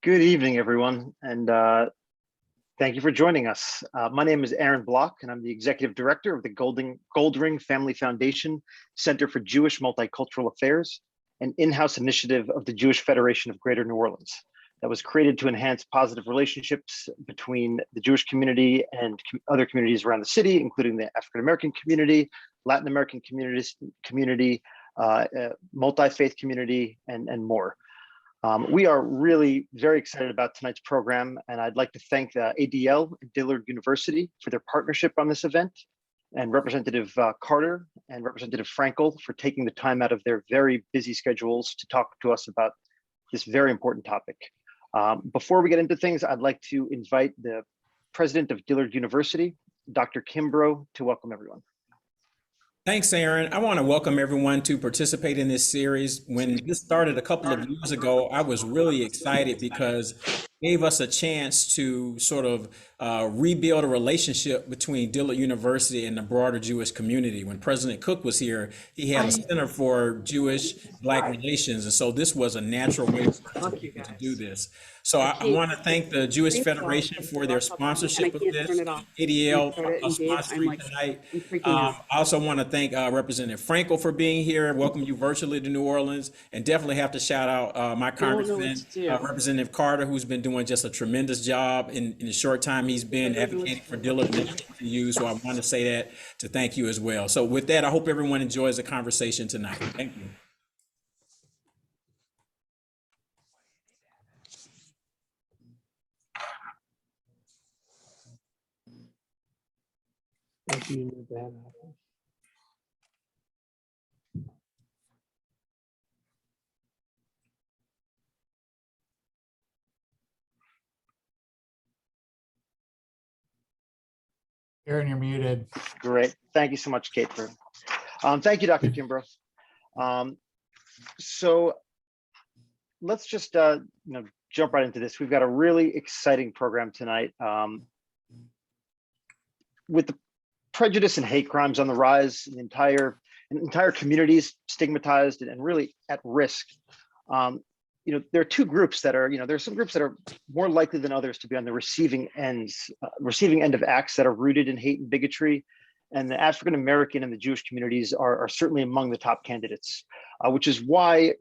Good evening, everyone, and thank you for joining us. My name is Aaron Block, and I'm the Executive Director of the Goldring Family Foundation Center for Jewish Multicultural Affairs, an in-house initiative of the Jewish Federation of Greater New Orleans that was created to enhance positive relationships between the Jewish community and other communities around the city, including the African-American community, Latin American community, multi-faith community, and more. We are really very excited about tonight's program, and I'd like to thank ADL and Dillard University for their partnership on this event, and Representative Carter and Representative Frankel for taking the time out of their very busy schedules to talk to us about this very important topic. Before we get into things, I'd like to invite the president of Dillard University, Dr. Kimbrough, to welcome everyone. Thanks, Aaron. I want to welcome everyone to participate in this series. When this started a couple of years ago, I was really excited because it gave us a chance to sort of rebuild a relationship between Dillard University and the broader Jewish community. When President Cook was here, he had a Center for Jewish-Black Relations, and so this was a natural way for us to do this. So I want to thank the Jewish Federation for their sponsorship of this, ADL sponsoring tonight. I also want to thank Representative Frankel for being here and welcome you virtually to New Orleans, and definitely have to shout out my Congressman, Representative Carter, who's been doing just a tremendous job in the short time he's been advocating for Dillard and for you. So I want to say that to thank you as well. So with that, I hope everyone enjoys the conversation tonight. Thank you. Aaron, you're muted. Great. Thank you so much, Kate. Thank you, Dr. Kimbrough. So let's just jump right into this. We've got a really exciting program tonight. With the prejudice and hate crimes on the rise, entire communities stigmatized and really at risk. There are two groups that are, there's some groups that are more likely than others to be on the receiving end of acts that are rooted in hate and bigotry. And the African American and the Jewish communities are certainly among the top candidates, which is why,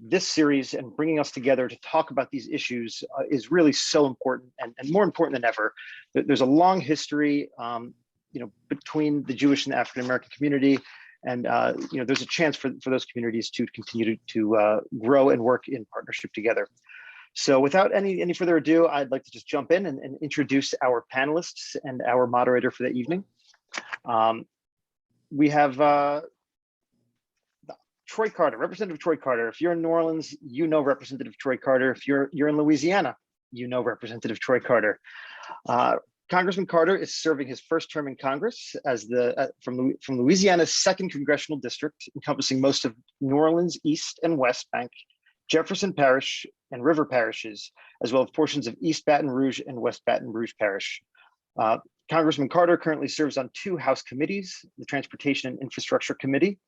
this series and bringing us together to talk about these issues is really so important and more important than ever. There's a long history, between the Jewish and the African American community. And there's a chance for those communities to continue to grow and work in partnership together. So without any further ado, I'd like to just jump in and introduce our panelists and our moderator for the evening. We have Troy Carter, Representative Troy Carter. If you're in New Orleans, you know Representative Troy Carter. If you're in Louisiana, you know Representative Troy Carter. Congressman Carter is serving his first term in Congress as from Louisiana's 2nd Congressional District, encompassing most of New Orleans East and West Bank, Jefferson Parish, and River parishes, as well as portions of East Baton Rouge and West Baton Rouge Parish. Congressman Carter currently serves on 2 House committees, the Transportation and Infrastructure Committee,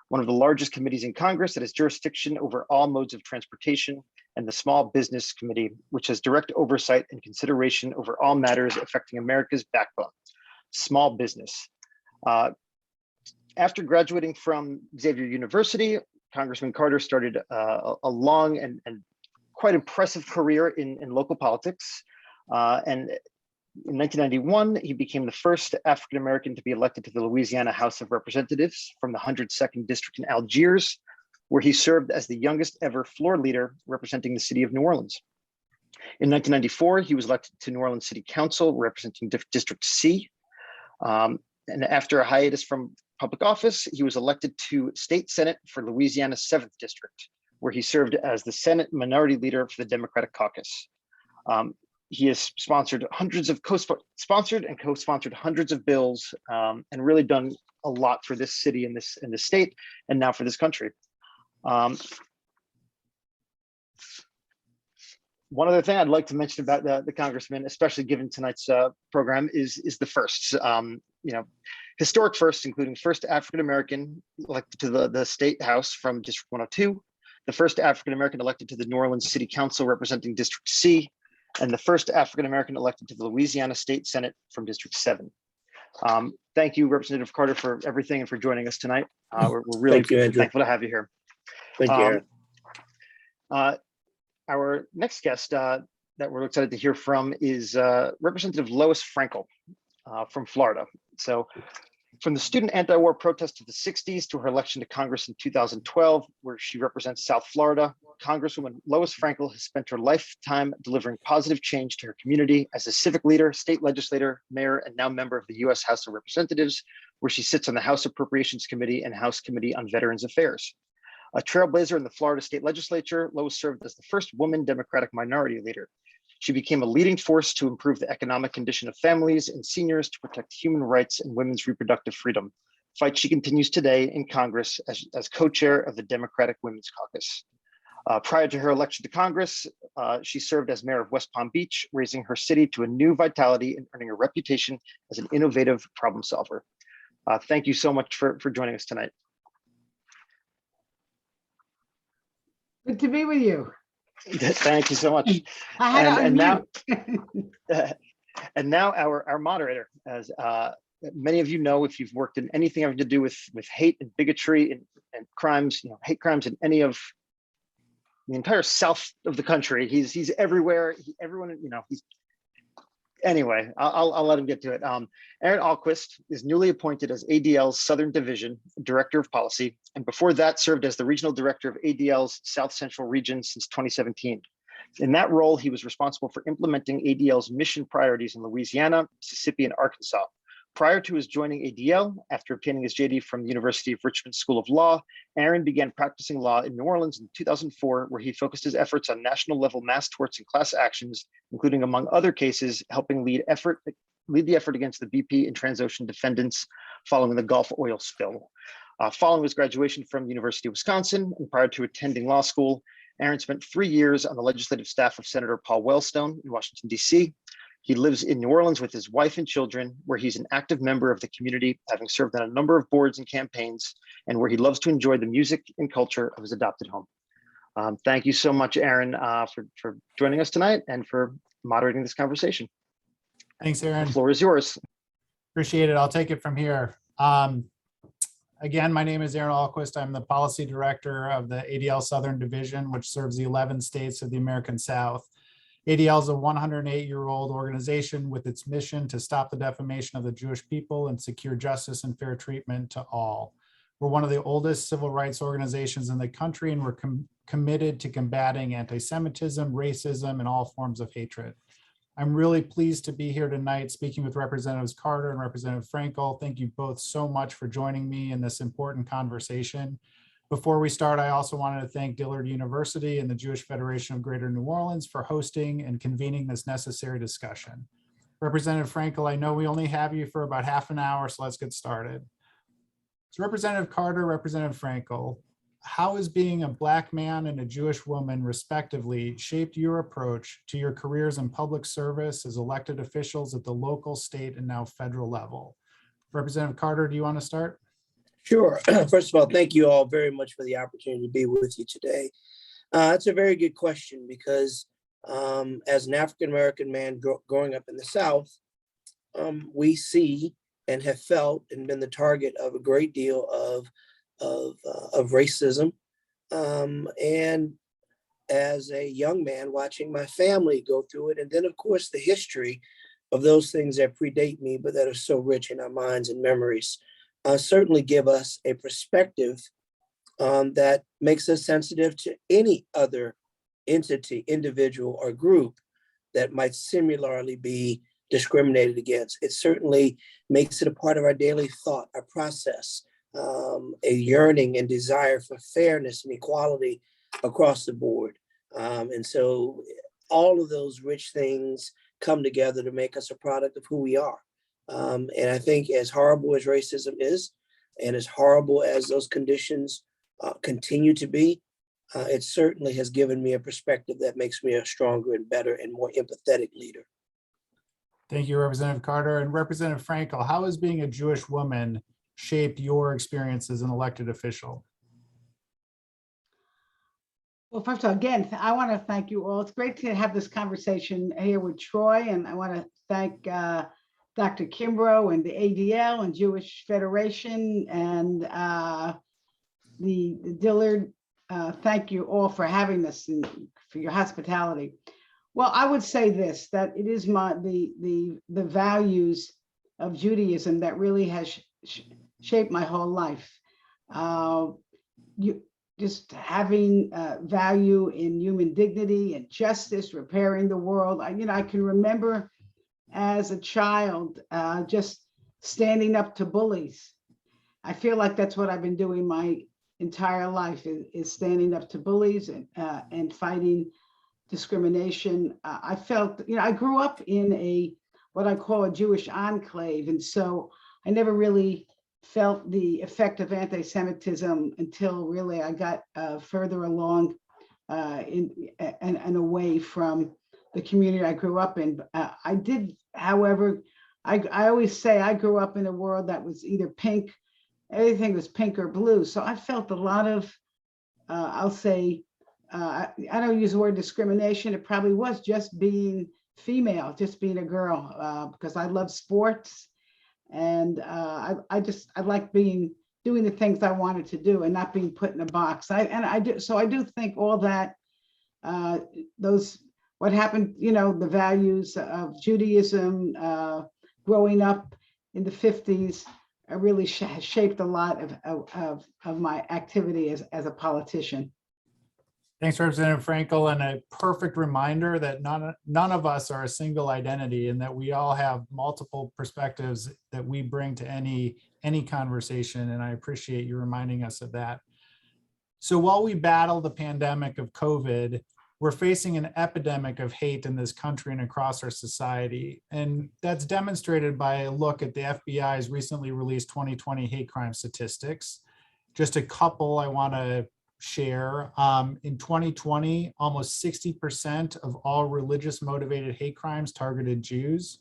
one of the largest committees in Congress that has jurisdiction over all modes of transportation, and the Small Business Committee, which has direct oversight and consideration over all matters affecting America's backbone, small business. After graduating from Xavier University, Congressman Carter started a long and quite impressive career in local politics. And in 1991, he became the first African American to be elected to the Louisiana House of Representatives from the 102nd District in Algiers, where he served as the youngest ever floor leader representing the city of New Orleans. In 1994, he was elected to New Orleans City Council representing District C. And after a hiatus from public office, he was elected to State Senate for Louisiana's 7th District, where he served as the Senate Minority Leader for the Democratic Caucus. He has sponsored co-sponsored hundreds of bills and really done a lot for this city and this state, and now for this country. One other thing I'd like to mention about the congressman, especially given tonight's program, is the firsts. Historic firsts, including first African American elected to the state house from District 102, the first African-American elected to the New Orleans City Council representing District C, and the first African-American elected to the Louisiana State Senate from District 7. Thank you, Representative Carter, for everything and for joining us tonight. We're really thankful to have you here. Thank you, Aaron. Our next guest that we're excited to hear from is Representative Lois Frankel from Florida. So from the student anti-war protest of the 60s to her election to Congress in 2012, where she represents South Florida, Congresswoman Lois Frankel has spent her lifetime delivering positive change to her community as a civic leader, state legislator, mayor, and now member of the U.S. House of Representatives, where she sits on the House Appropriations Committee and House Committee on Veterans Affairs. A trailblazer in the Florida State Legislature, Lois served as the first woman Democratic minority leader. She became a leading force to improve the economic condition of families and seniors, to protect human rights and women's reproductive freedom, fight she continues today in Congress as co-chair of the Democratic Women's Caucus. Prior to her election to Congress, she served as mayor of West Palm Beach, raising her city to a new vitality and earning a reputation as an innovative problem solver. Thank you so much for joining us tonight. Good to be with you. Thank you so much. And now our moderator, as many of you know, if you've worked in anything having to do with hate and bigotry and crimes, hate crimes in any of the entire south of the country, he's everywhere. Anyway, I'll let him get to it. Aaron Ahlquist is newly appointed as ADL's Southern Division Director of Policy, and before that served as the Regional Director of ADL's South Central Region since 2017. In that role, he was responsible for implementing ADL's mission priorities in Louisiana, Mississippi, and Arkansas. Prior to his joining ADL, after obtaining his JD from the University of Richmond School of Law, Aaron began practicing law in New Orleans in 2004, where he focused his efforts on national level mass torts and class actions, including, among other cases, helping lead the effort against the BP and Transocean defendants following the Gulf oil spill. Following his graduation from the University of Wisconsin and prior to attending law school, Aaron spent 3 years on the legislative staff of Senator Paul Wellstone in Washington, D.C. He lives in New Orleans with his wife and children, where he's an active member of the community, having served on a number of boards and campaigns, and where he loves to enjoy the music and culture of his adopted home. Thank you so much, Aaron, for joining us tonight and for moderating this conversation. Thanks, Aaron. The floor is yours. Appreciate it. I'll take it from here. Again, my name is Aaron Ahlquist. I'm the Policy Director of the ADL Southern Division, which serves the 11 states of the American South. ADL is a 108-year-old organization with its mission to stop the defamation of the Jewish people and secure justice and fair treatment to all. We're one of the oldest civil rights organizations in the country, and we're committed to combating anti-Semitism, racism, and all forms of hatred. I'm really pleased to be here tonight speaking with Representatives Carter and Representative Frankel. Thank you both so much for joining me in this important conversation. Before we start, I also wanted to thank Dillard University and the Jewish Federation of Greater New Orleans for hosting and convening this necessary discussion. Representative Frankel, I know we only have you for about half an hour, so let's get started. So Representative Carter, Representative Frankel, how has being a Black man and a Jewish woman, respectively, shaped your approach to your careers in public service as elected officials at the local, state, and now federal level? Representative Carter, do you want to start? Sure. First of all, thank you all very much for the opportunity to be with you today. That's a very good question because as an African-American man growing up in the South, we see and have felt and been the target of a great deal of racism. And as a young man watching my family go through it, and then of course the history of those things that predate me, but that are so rich in our minds and memories, certainly give us a perspective that makes us sensitive to any other entity, individual, or group that might similarly be discriminated against. It certainly makes it a part of our daily thought, our process, a yearning and desire for fairness and equality across the board. And so all of those rich things come together to make us a product of who we are. And I think as horrible as racism is, and as horrible as those conditions continue to be, it certainly has given me a perspective that makes me a stronger and better and more empathetic leader. Thank you, Representative Carter. And Representative Frankel, how has being a Jewish woman shaped your experience as an elected official? Well, first of all, again, I want to thank you all. It's great to have this conversation here with Troy, and I want to thank Dr. Kimbrough and the ADL and Jewish Federation and the Dillard. Thank you all for having us and for your hospitality. Well, I would say this, that it is the values of Judaism that really has shaped my whole life. Just having value in human dignity and justice, repairing the world. I can remember as a child just standing up to bullies. I feel like that's what I've been doing my entire life is standing up to bullies and fighting discrimination. I felt, I grew up in what I call a Jewish enclave, and so I never really felt the effect of anti-Semitism until really I got further along and away from the community I grew up in. I did, however, I always say I grew up in a world that was either pink, everything was pink or blue. So I felt a lot of, I'll say, I don't use the word discrimination. It probably was just being female, just being a girl, because I love sports. And I like doing the things I wanted to do and not being put in a box. I do think all that what happened, the values of Judaism growing up in the 50s really has shaped a lot of my activity as a politician. Thanks, Representative Frankel, and a perfect reminder that none of us are a single identity and that we all have multiple perspectives that we bring to any conversation, and I appreciate you reminding us of that. So while we battle the pandemic of COVID, we're facing an epidemic of hate in this country and across our society, and that's demonstrated by a look at the FBI's recently released 2020 hate crime statistics. Just a couple I want to share. In 2020, almost 60% of all religious motivated hate crimes targeted Jews.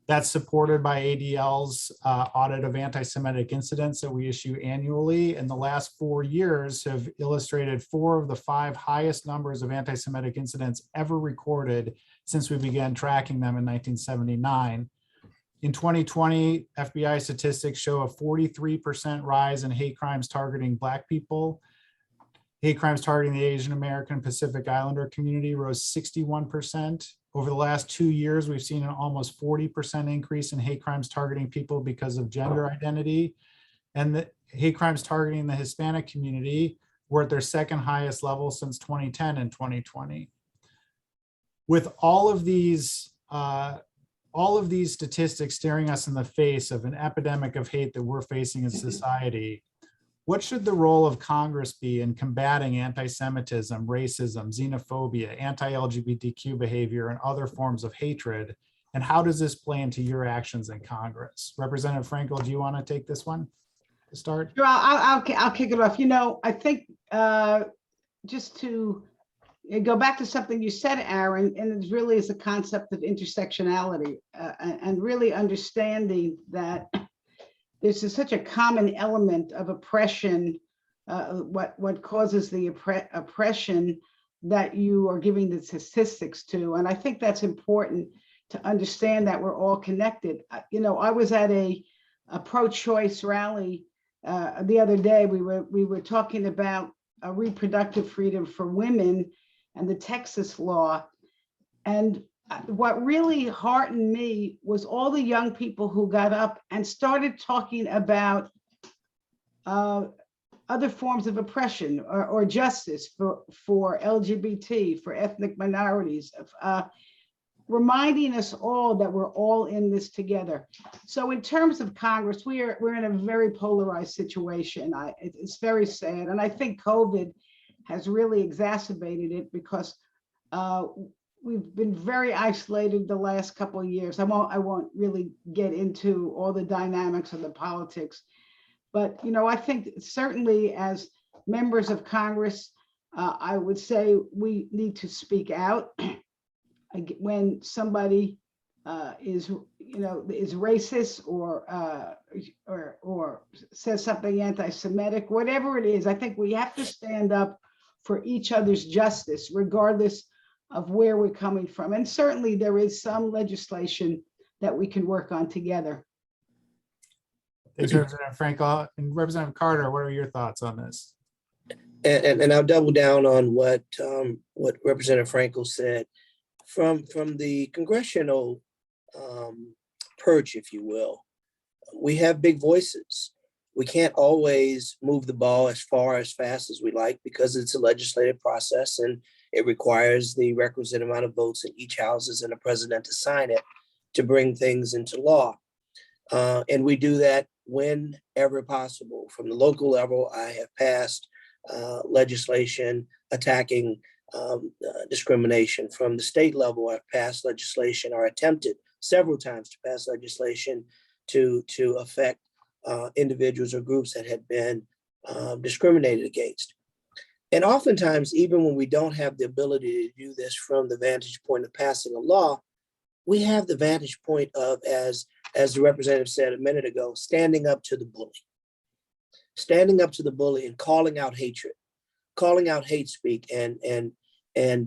That's supported by ADL's audit of anti-Semitic incidents that we issue annually. And the last 4 years have illustrated 4 of the 5 highest numbers of anti-Semitic incidents ever recorded since we began tracking them in 1979. In 2020, FBI statistics show a 43% rise in hate crimes targeting Black people. Hate crimes targeting the Asian American Pacific Islander community rose 61%. Over the last 2 years, we've seen an almost 40% increase in hate crimes targeting people because of gender identity. And the hate crimes targeting the Hispanic community were at their second highest level since 2010 and 2020. With all of these statistics staring us in the face of an epidemic of hate that we're facing in society, what should the role of Congress be in combating anti-Semitism, racism, xenophobia, anti-LGBTQ behavior, and other forms of hatred? And how does this play into your actions in Congress? Representative Frankel, do you want to take this one to start? Sure, I'll kick it off. I think just to go back to something you said, Aaron, and it really is the concept of intersectionality and really understanding that this is such a common element of oppression, what causes the oppression that you are giving the statistics to. And I think that's important to understand that we're all connected. I was at a pro-choice rally the other day. We were talking about reproductive freedom for women and the Texas law. And what really heartened me was all the young people who got up and started talking about other forms of oppression or justice for LGBT, for ethnic minorities, reminding us all that we're all in this together. So in terms of Congress, we're in a very polarized situation. It's very sad. And I think COVID has really exacerbated it because we've been very isolated the last couple of years. I won't really get into all the dynamics of the politics, but I think certainly as members of Congress, I would say we need to speak out when somebody is racist or says something anti-Semitic, whatever it is. I think we have to stand up for each other's justice, regardless of where we're coming from. And certainly there is some legislation that we can work on together. Thanks, Representative Frankel. And Representative Carter, what are your thoughts on this? And I'll double down on what Representative Frankel said. From the congressional perch, if you will, we have big voices. We can't always move the ball as fast as we like, because it's a legislative process and it requires the requisite amount of votes in each houses and a president to sign it to bring things into law. And we do that whenever possible. From the local level, I have passed legislation attacking discrimination. From the state level, I've passed legislation, or attempted several times to pass legislation to affect individuals or groups that had been discriminated against. And oftentimes, even when we don't have the ability to do this from the vantage point of passing a law, we have the vantage point of, as the representative said a minute ago, standing up to the bully. Standing up to the bully and calling out hatred, calling out hate speak, and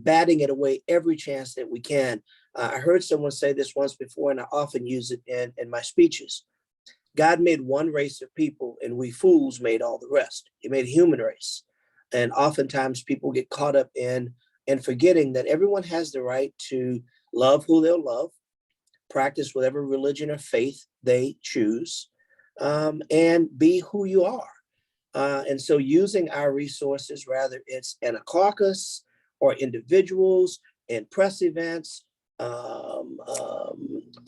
batting it away every chance that we can. I heard someone say this once before, and I often use it in my speeches. God made one race of people, and we fools made all the rest. He made a human race. And oftentimes people get caught up in forgetting that everyone has the right to love who they'll love, practice whatever religion or faith they choose, and be who you are. And so using our resources, whether it's in a caucus or individuals in press events,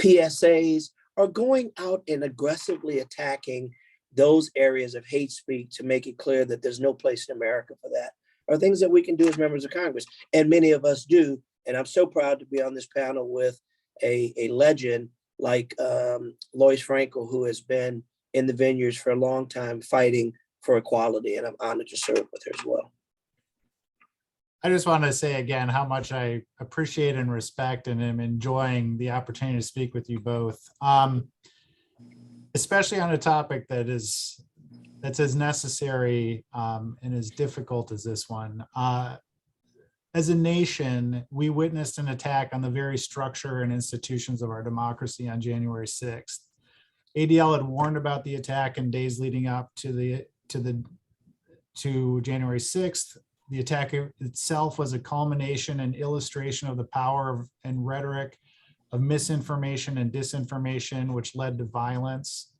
PSAs, or going out and aggressively attacking those areas of hate speak to make it clear that there's no place in America for that, are things that we can do as members of Congress. And many of us do. And I'm so proud to be on this panel with a legend like Lois Frankel, who has been in the vineyards for a long time fighting for equality. And I'm honored to serve with her as well. I just want to say again how much I appreciate and respect and am enjoying the opportunity to speak with you both, especially on a topic that's as necessary and as difficult as this one. As a nation, we witnessed an attack on the very structure and institutions of our democracy on January 6th. ADL had warned about the attack in days leading up to January 6th. The attack itself was a culmination and illustration of the power and rhetoric of misinformation and disinformation, which led to violence.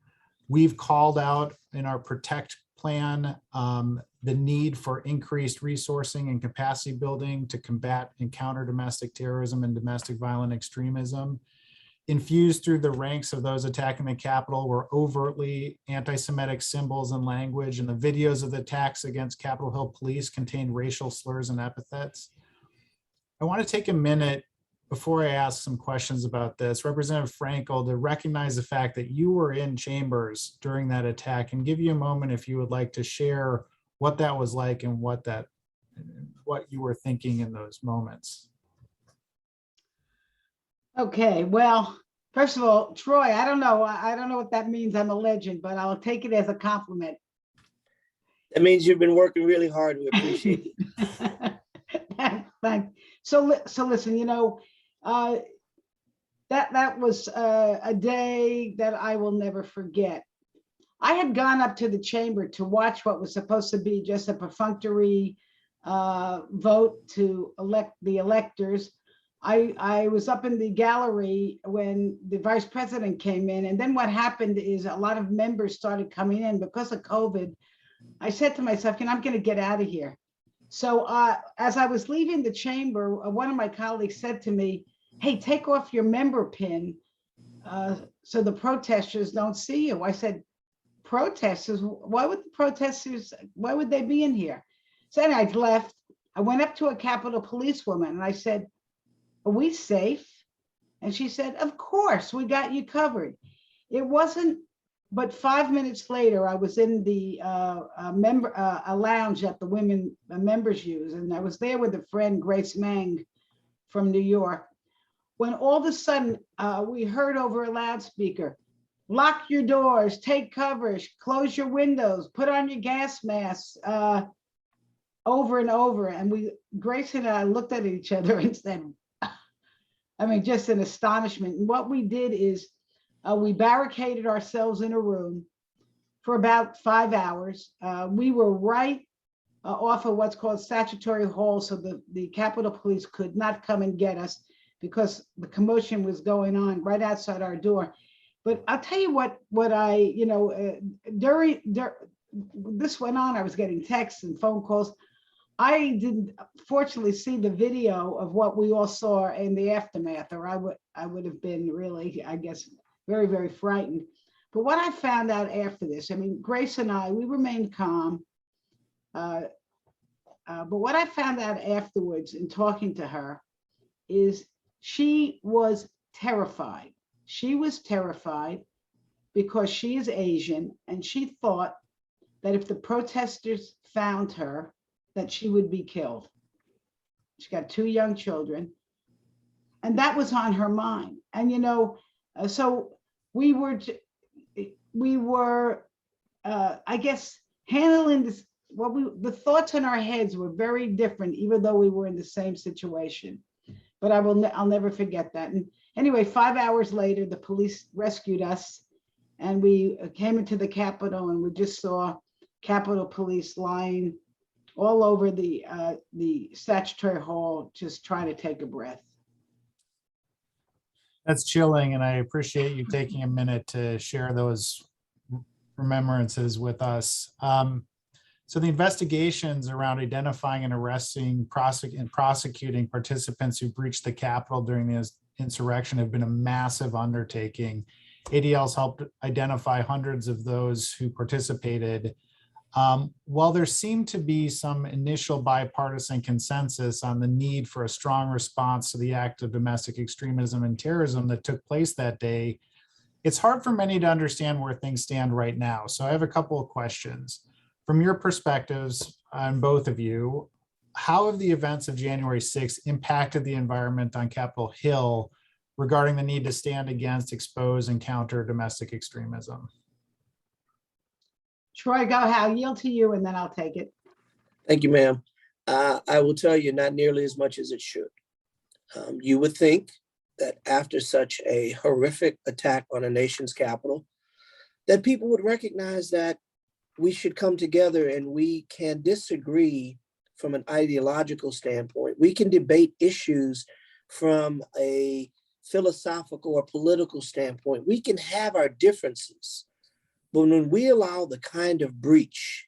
We've called out in our Protect plan the need for increased resourcing and capacity building to combat and counter domestic terrorism and domestic violent extremism. Infused through the ranks of those attacking the Capitol were overtly anti-Semitic symbols and language, and the videos of the attacks against Capitol Hill police contained racial slurs and epithets. I want to take a minute before I ask some questions about this, Representative Frankel, to recognize the fact that you were in chambers during that attack, and give you a moment if you would like to share what that was like and what you were thinking in those moments. Okay, well, first of all, Troy, I don't know what that means. I'm a legend, but I'll take it as a compliment. That means you've been working really hard. We appreciate it. Thanks. So listen, you know, that was a day that I will never forget. I had gone up to the chamber to watch what was supposed to be just a perfunctory vote to elect the electors. I was up in the gallery when the vice president came in, and then what happened is a lot of members started coming in because of COVID. I said to myself, I'm going to get out of here. So as I was leaving the chamber, one of my colleagues said to me, hey, take off your member pin so the protesters don't see you. I said, protesters? Why would they be in here? So anyway, I left. I went up to a Capitol policewoman and I said, are we safe? And she said, of course, we got you covered. It wasn't but 5 minutes later, I was in the a lounge that the women members use, and I was there with a friend, Grace Mang from New York, when all of a sudden we heard over a loudspeaker, lock your doors, take cover, close your windows, put on your gas masks. over and over. And Grace and I looked at each other and said, I mean, just in astonishment. And what we did is we barricaded ourselves in a room for about 5 hours. We were right off of what's called Statutory Hall, so the Capitol Police could not come and get us because the commotion was going on right outside our door. But I'll tell you what I, you know, during this went on, I was getting texts and phone calls. I didn't fortunately see the video of what we all saw in the aftermath, or I would have been really, I guess, very, very frightened. But what I found out after this, I mean, Grace and I, we remained calm. But what I found out afterwards in talking to her is she was terrified. She was terrified because she is Asian, and she thought that if the protesters found her, that she would be killed. She got 2 young children, and that was on her mind. And, you know, so we were, I guess, handling this, the thoughts in our heads were very different, even though we were in the same situation. But I'll never forget that. And anyway, 5 hours later, the police rescued us, and we came into the Capitol, and we just saw Capitol Police lying all over the Statutory Hall, just trying to take a breath. That's chilling, and I appreciate you taking a minute to share those remembrances with us. So the investigations around identifying and arresting and prosecuting participants who breached the Capitol during the insurrection have been a massive undertaking. ADL's helped identify hundreds of those who participated. While there seemed to be some initial bipartisan consensus on the need for a strong response to the act of domestic extremism and terrorism that took place that day, it's hard for many to understand where things stand right now. So I have a couple of questions. From your perspectives on both of you, how have the events of January 6th impacted the environment on Capitol Hill regarding the need to stand against, expose, and counter domestic extremism? Troy, go ahead. I'll yield to you, and then I'll take it. Thank you, ma'am. I will tell you, not nearly as much as it should. You would think that after such a horrific attack on a nation's capital, that people would recognize that we should come together and we can disagree from an ideological standpoint. We can debate issues from a philosophical or political standpoint. We can have our differences, but when we allow the kind of breach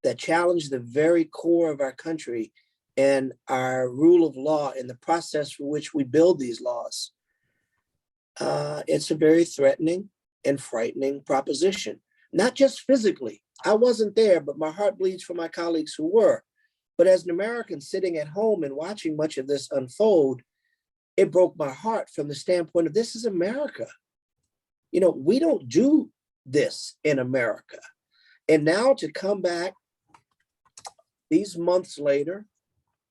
that challenged the very core of our country and our rule of law and the process for which we build these laws, it's a very threatening and frightening proposition. Not just physically. I wasn't there, but my heart bleeds for my colleagues who were. But as an American sitting at home and watching much of this unfold, it broke my heart from the standpoint of this is America. You know, we don't do this in America. And now to come back these months later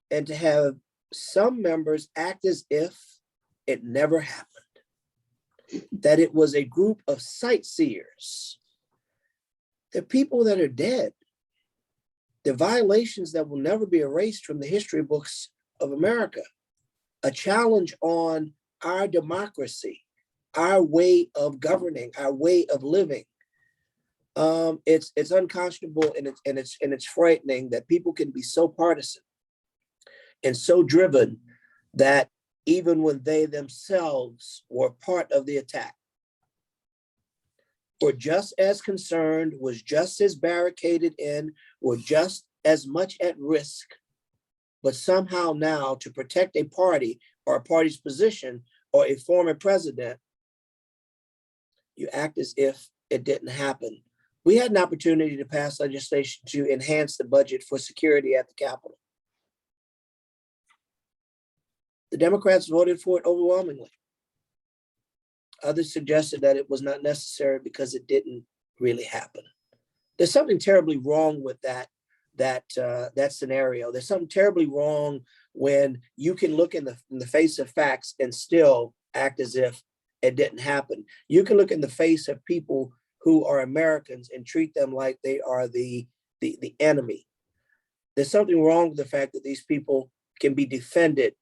and to have some members act as if it never happened, that it was a group of sightseers. The people that are dead, the violations that will never be erased from the history books of America, a challenge on our democracy, our way of governing, our way of living. It's unconscionable and it's frightening that people can be so partisan and so driven that even when they themselves were part of the attack, were just as concerned, was just as barricaded in, were just as much at risk, but somehow now to protect a party or a party's position or a former president, you act as if it didn't happen. We had an opportunity to pass legislation to enhance the budget for security at the Capitol. The Democrats voted for it overwhelmingly. Others suggested that it was not necessary because it didn't really happen. There's something terribly wrong with that scenario. There's something terribly wrong when you can look in the face of facts and still act as if it didn't happen. You can look in the face of people who are Americans and treat them like they are the enemy. there's something wrong with the fact that these people can be defended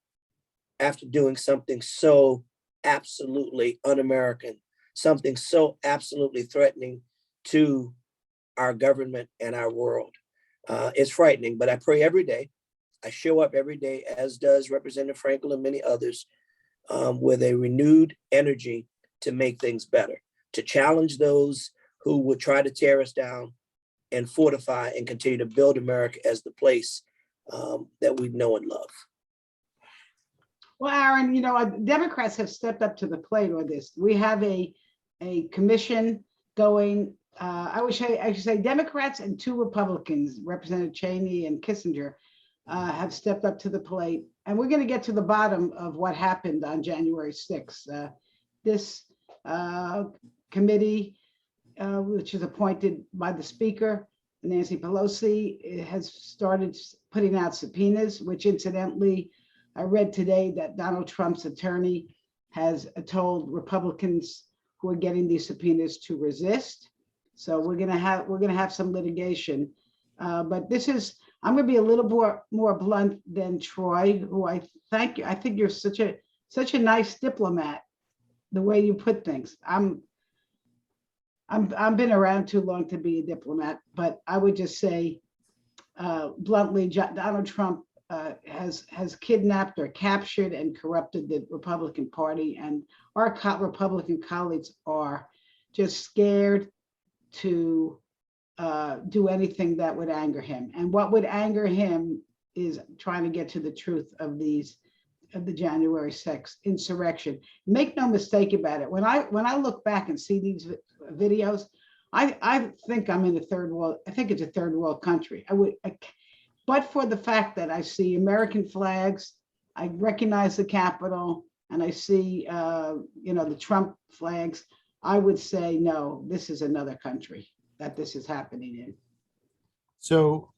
after doing something so absolutely un-American, something so absolutely threatening to our government and our world. It's frightening, but I pray every day. I show up every day, as does Representative Frankel and many others, with a renewed energy to make things better, to challenge those who would try to tear us down and fortify and continue to build America as the place that we know and love. Well, Aaron, you know, Democrats have stepped up to the plate on this. We have a commission going. I should say Democrats and 2 Republicans, Representative Cheney and Kissinger, have stepped up to the plate. And we're going to get to the bottom of what happened on January 6th. This committee, which is appointed by the Speaker, Nancy Pelosi, has started putting out subpoenas, which incidentally, I read today that Donald Trump's attorney has told Republicans who are getting these subpoenas to resist. So we're gonna have some litigation. But this is, I'm gonna be a little more blunt than Troy, who I thank you. I think you're such a nice diplomat, the way you put things. I've been around too long to be a diplomat, but I would just say bluntly, Donald Trump has kidnapped or captured and corrupted the Republican Party, and our Republican colleagues are just scared to do anything that would anger him. And what would anger him is trying to get to the truth of the January 6th insurrection. Make no mistake about it. When I look back and see these videos, I think I'm in a third world. I think it's a third world country. But for the fact that I see American flags, I recognize the Capitol, and I see the Trump flags, I would say, no, this is another country that this is happening in. So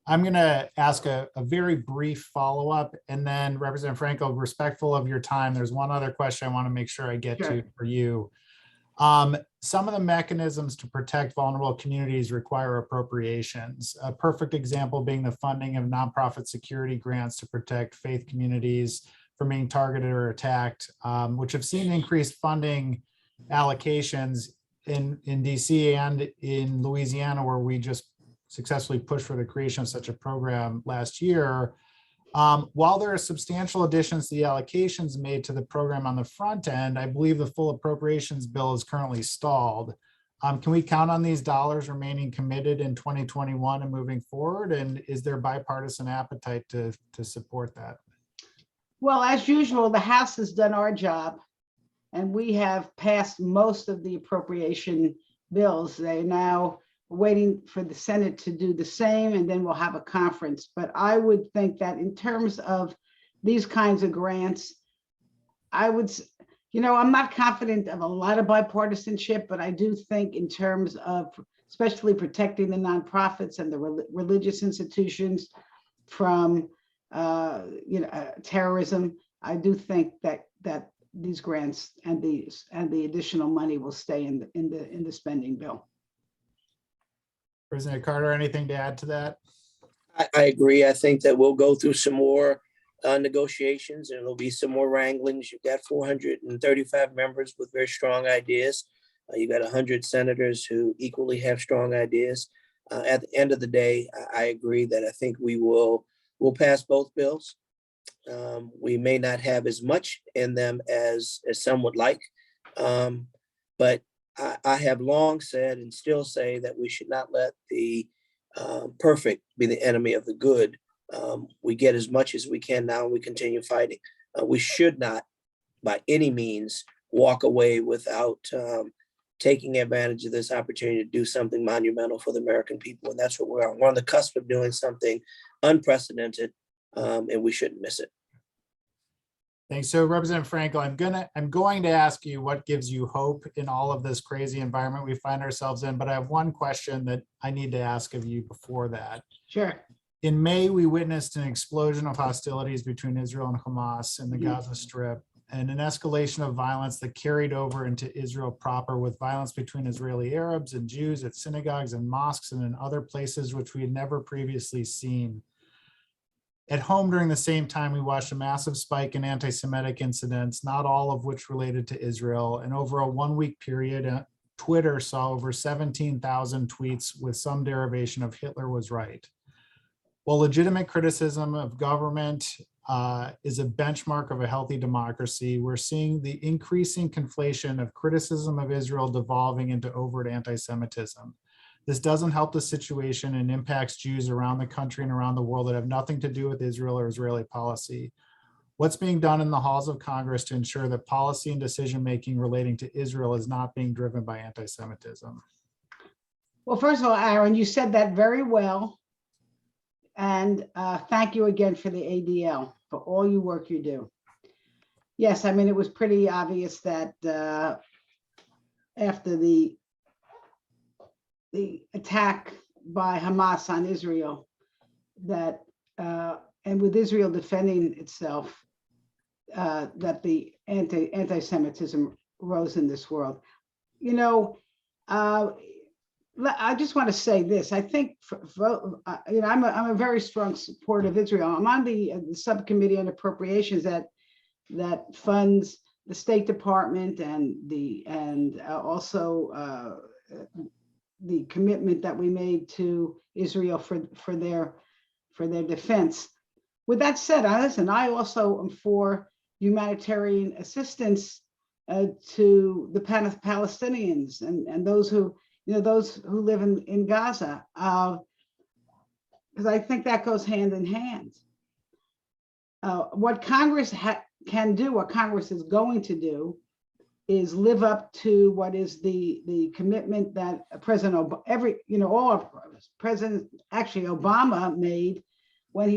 I'm going to ask a very brief follow-up, and then Representative Frankel, respectful of your time, there's one other question I want to make sure I get to for you. Some of the mechanisms to protect vulnerable communities require appropriations. A perfect example being the funding of nonprofit security grants to protect faith communities from being targeted or attacked, which have seen increased funding allocations in DC and in Louisiana, where we just successfully pushed for the creation of such a program last year. While there are substantial additions to the allocations made to the program on the front end, I believe the full appropriations bill is currently stalled. Can we count on these dollars remaining committed in 2021 and moving forward? And is there bipartisan appetite to support that? Well, as usual, the House has done our job, and we have passed most of the appropriation bills. They now waiting for the Senate to do the same, and then we'll have a conference. But I would think that in terms of these kinds of grants, I'm not confident of a lot of bipartisanship, but I do think in terms of especially protecting the nonprofits and the religious institutions from terrorism, I do think that these grants and the additional money will stay in the spending bill. President Carter, anything to add to that? I agree. I think that we'll go through some more negotiations, and there'll be some more wranglings. You've got 435 members with very strong ideas. You got 100 senators who equally have strong ideas. At the end of the day, I agree that I think we'll pass both bills. We may not have as much in them as some would like, but I have long said and still say that we should not let the perfect be the enemy of the good. We get as much as we can now, and we continue fighting. We should not, by any means, walk away without taking advantage of this opportunity to do something monumental for the American people. And that's what we're on. We're on the cusp of doing something unprecedented, and we shouldn't miss it. Thanks. So Representative Frankel, I'm going to ask you what gives you hope in all of this crazy environment we find ourselves in, but I have one question that I need to ask of you before that. Sure. In May, we witnessed an explosion of hostilities between Israel and Hamas in the Gaza Strip. and an escalation of violence that carried over into Israel proper, with violence between Israeli Arabs and Jews at synagogues and mosques and in other places which we had never previously seen. At home during the same time, we watched a massive spike in anti-Semitic incidents, not all of which related to Israel. And over a 1-week period, Twitter saw over 17,000 tweets with some derivation of Hitler was right. While legitimate criticism of government is a benchmark of a healthy democracy, we're seeing the increasing conflation of criticism of Israel devolving into overt anti-Semitism. This doesn't help the situation and impacts Jews around the country and around the world that have nothing to do with Israel or Israeli policy. What's being done in the halls of Congress to ensure that policy and decision-making relating to Israel is not being driven by anti-Semitism? Well, first of all, Aaron, you said that very well. And thank you again for the ADL, for all your work you do. Yes, I mean, it was pretty obvious that after the attack by Hamas on Israel, that and with Israel defending itself, that the anti-Semitism rose in this world. You know, I just want to say this. I think, you know, I'm a very strong supporter of Israel. I'm on the subcommittee on appropriations that funds the State Department and also the commitment that we made to Israel for their defense. With that said, I also am for humanitarian assistance to the Palestinians and those who, you know, those who live in Gaza, because I think that goes hand in hand. What Congress can do, what Congress is going to do, is live up to what is the commitment that President Obama made when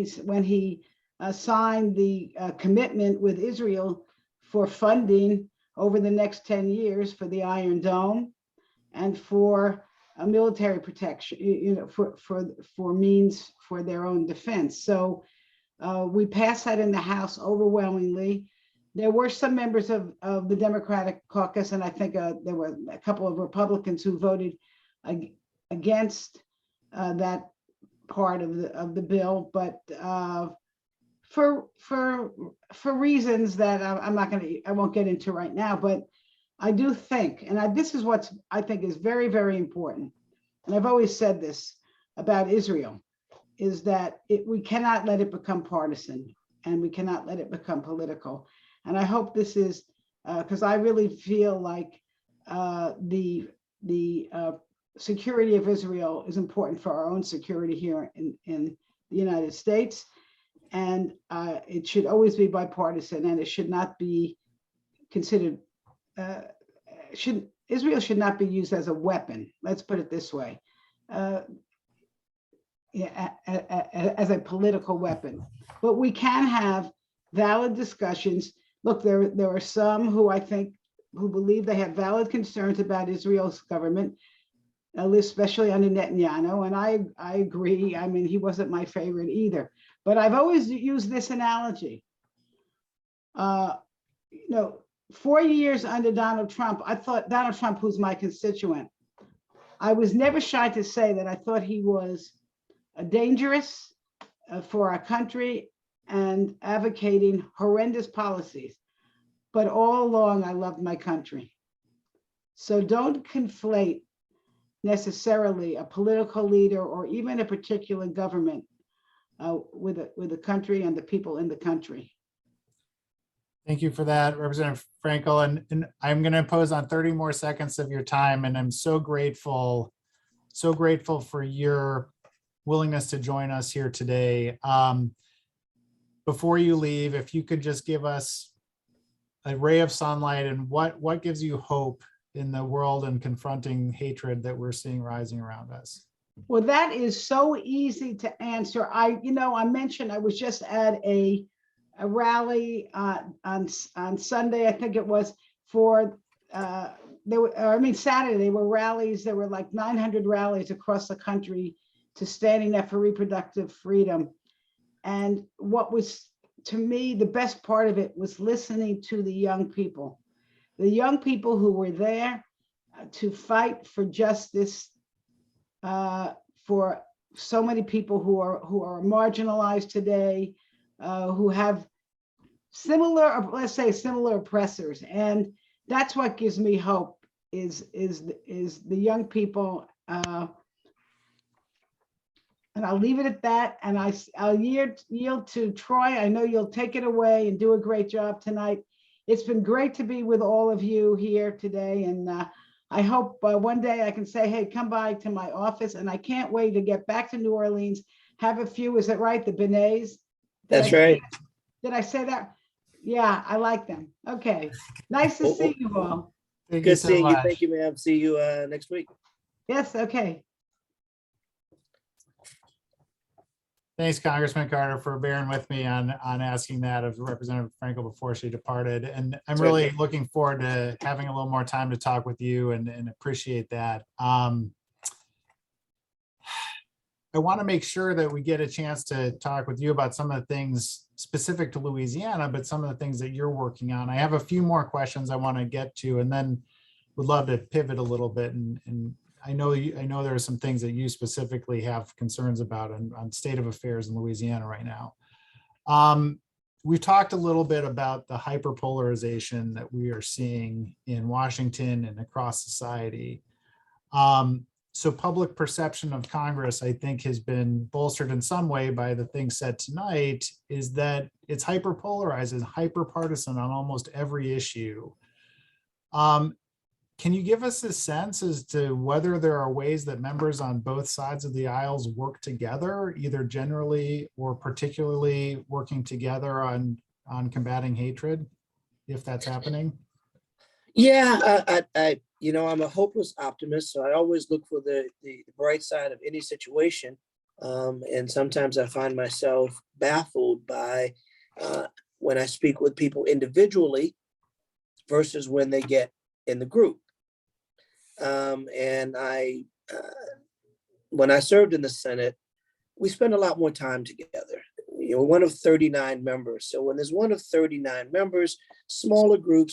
he signed the commitment with Israel for funding over the next 10 years for the Iron Dome and for military protection, you know, for means for their own defense. So we passed that in the House overwhelmingly. There were some members of the Democratic caucus, and I think there were a couple of Republicans who voted against that part of the bill, but for reasons that I won't get into right now. But I do think, and this is what I think is very, very important, and I've always said this about Israel, is that we cannot let it become partisan, and we cannot let it become political. And I hope this is, because I really feel like the security of Israel is important for our own security here in the United States. And it should always be bipartisan, and it should not be considered, Israel should not be used as a weapon. Let's put it this way, as a political weapon. But we can have valid discussions. Look, there are some who believe they have valid concerns about Israel's government, especially under Netanyahu, and I agree. I mean, he wasn't my favorite either. But I've always used this analogy. You know, 4 years under Donald Trump, I thought Donald Trump, who's my constituent, I was never shy to say that I thought he was dangerous for our country and advocating horrendous policies. But all along, I loved my country. So don't conflate necessarily a political leader or even a particular government with the country and the people in the country. Thank you for that, Representative Frankel. And I'm going to impose on 30 more seconds of your time. And I'm so grateful for your willingness to join us here today. Before you leave, if you could just give us a ray of sunlight and what gives you hope in the world and confronting hatred that we're seeing rising around us? Well, that is so easy to answer. I mentioned I was just at a rally on Sunday, I think it was, for Saturday. There were rallies. There were like 900 rallies across the country to standing up for reproductive freedom. And what was to me, the best part of it was listening to the young people who were there to fight for justice for so many people who are marginalized today, who have similar, let's say, similar oppressors. And that's what gives me hope is the young people. And I'll leave it at that. And I'll yield to Troy. I know you'll take it away and do a great job tonight. It's been great to be with all of you here today. And I hope one day I can say, hey, come by to my office. And I can't wait to get back to New Orleans, have a few, is that right? The beignets? That's right. Did I say that? Yeah, I like them. Okay. Nice to see you all. Thank you Good so seeing you. much. Thank you, ma'am. See you next week. Yes, okay. Thanks, Congressman Carter, for bearing with me on asking that of Representative Frankel before she departed. And I'm That's really right. looking forward to having a little more time to talk with you and appreciate that. I want to make sure that we get a chance to talk with you about some of the things specific to Louisiana, but some of the things that you're working on. I have a few more questions I want to get to, and then would love to pivot a little bit. And I know there are some things that you specifically have concerns about on state of affairs in Louisiana right now. We've talked a little bit about the hyperpolarization that we are seeing in Washington and across society. So public perception of Congress, I think, has been bolstered in some way by the things said tonight, is that it's hyperpolarized and hyperpartisan on almost every issue. Can you give us a sense as to whether there are ways that members on both sides of the aisles work together, either generally or particularly working together on combating hatred, if that's happening? Yeah, I'm a hopeless optimist, so I always look for the bright side of any situation. And sometimes I find myself baffled by when I speak with people individually versus when they get in the group. And when I served in the Senate, we spent a lot more time together. One of 39 members. So when there's one of 39 members, smaller group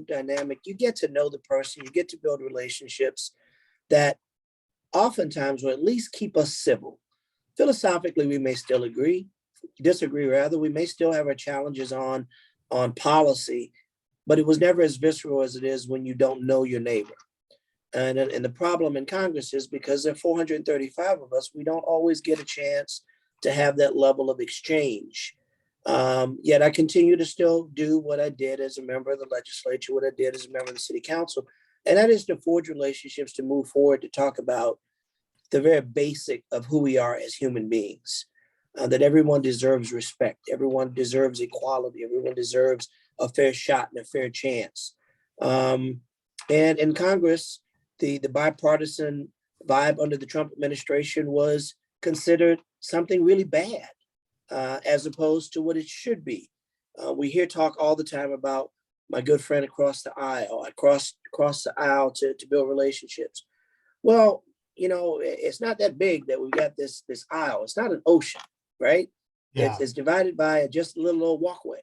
dynamic, you get to know the person, you get to build relationships that oftentimes will at least keep us civil. Philosophically, we may still disagree rather, we may still have our challenges on policy, but it was never as visceral as it is when you don't know your neighbor. And the problem in Congress is because there are 435 of us, we don't always get a chance to have that level of exchange. Yet I continue to still do what I did as a member of the legislature, what I did as a member of the city council, and that is to forge relationships, to move forward, to talk about the very basic of who we are as human beings, that everyone deserves respect, everyone deserves equality, everyone deserves a fair shot and a fair chance. And in Congress, the bipartisan vibe under the Trump administration was considered something really bad, as opposed to what it should be. We hear talk all the time about my good friend across the aisle. I crossed the aisle to build relationships. Well, it's not that big that we've got this aisle. It's not an ocean, right? Yeah. It's divided by just a little old walkway.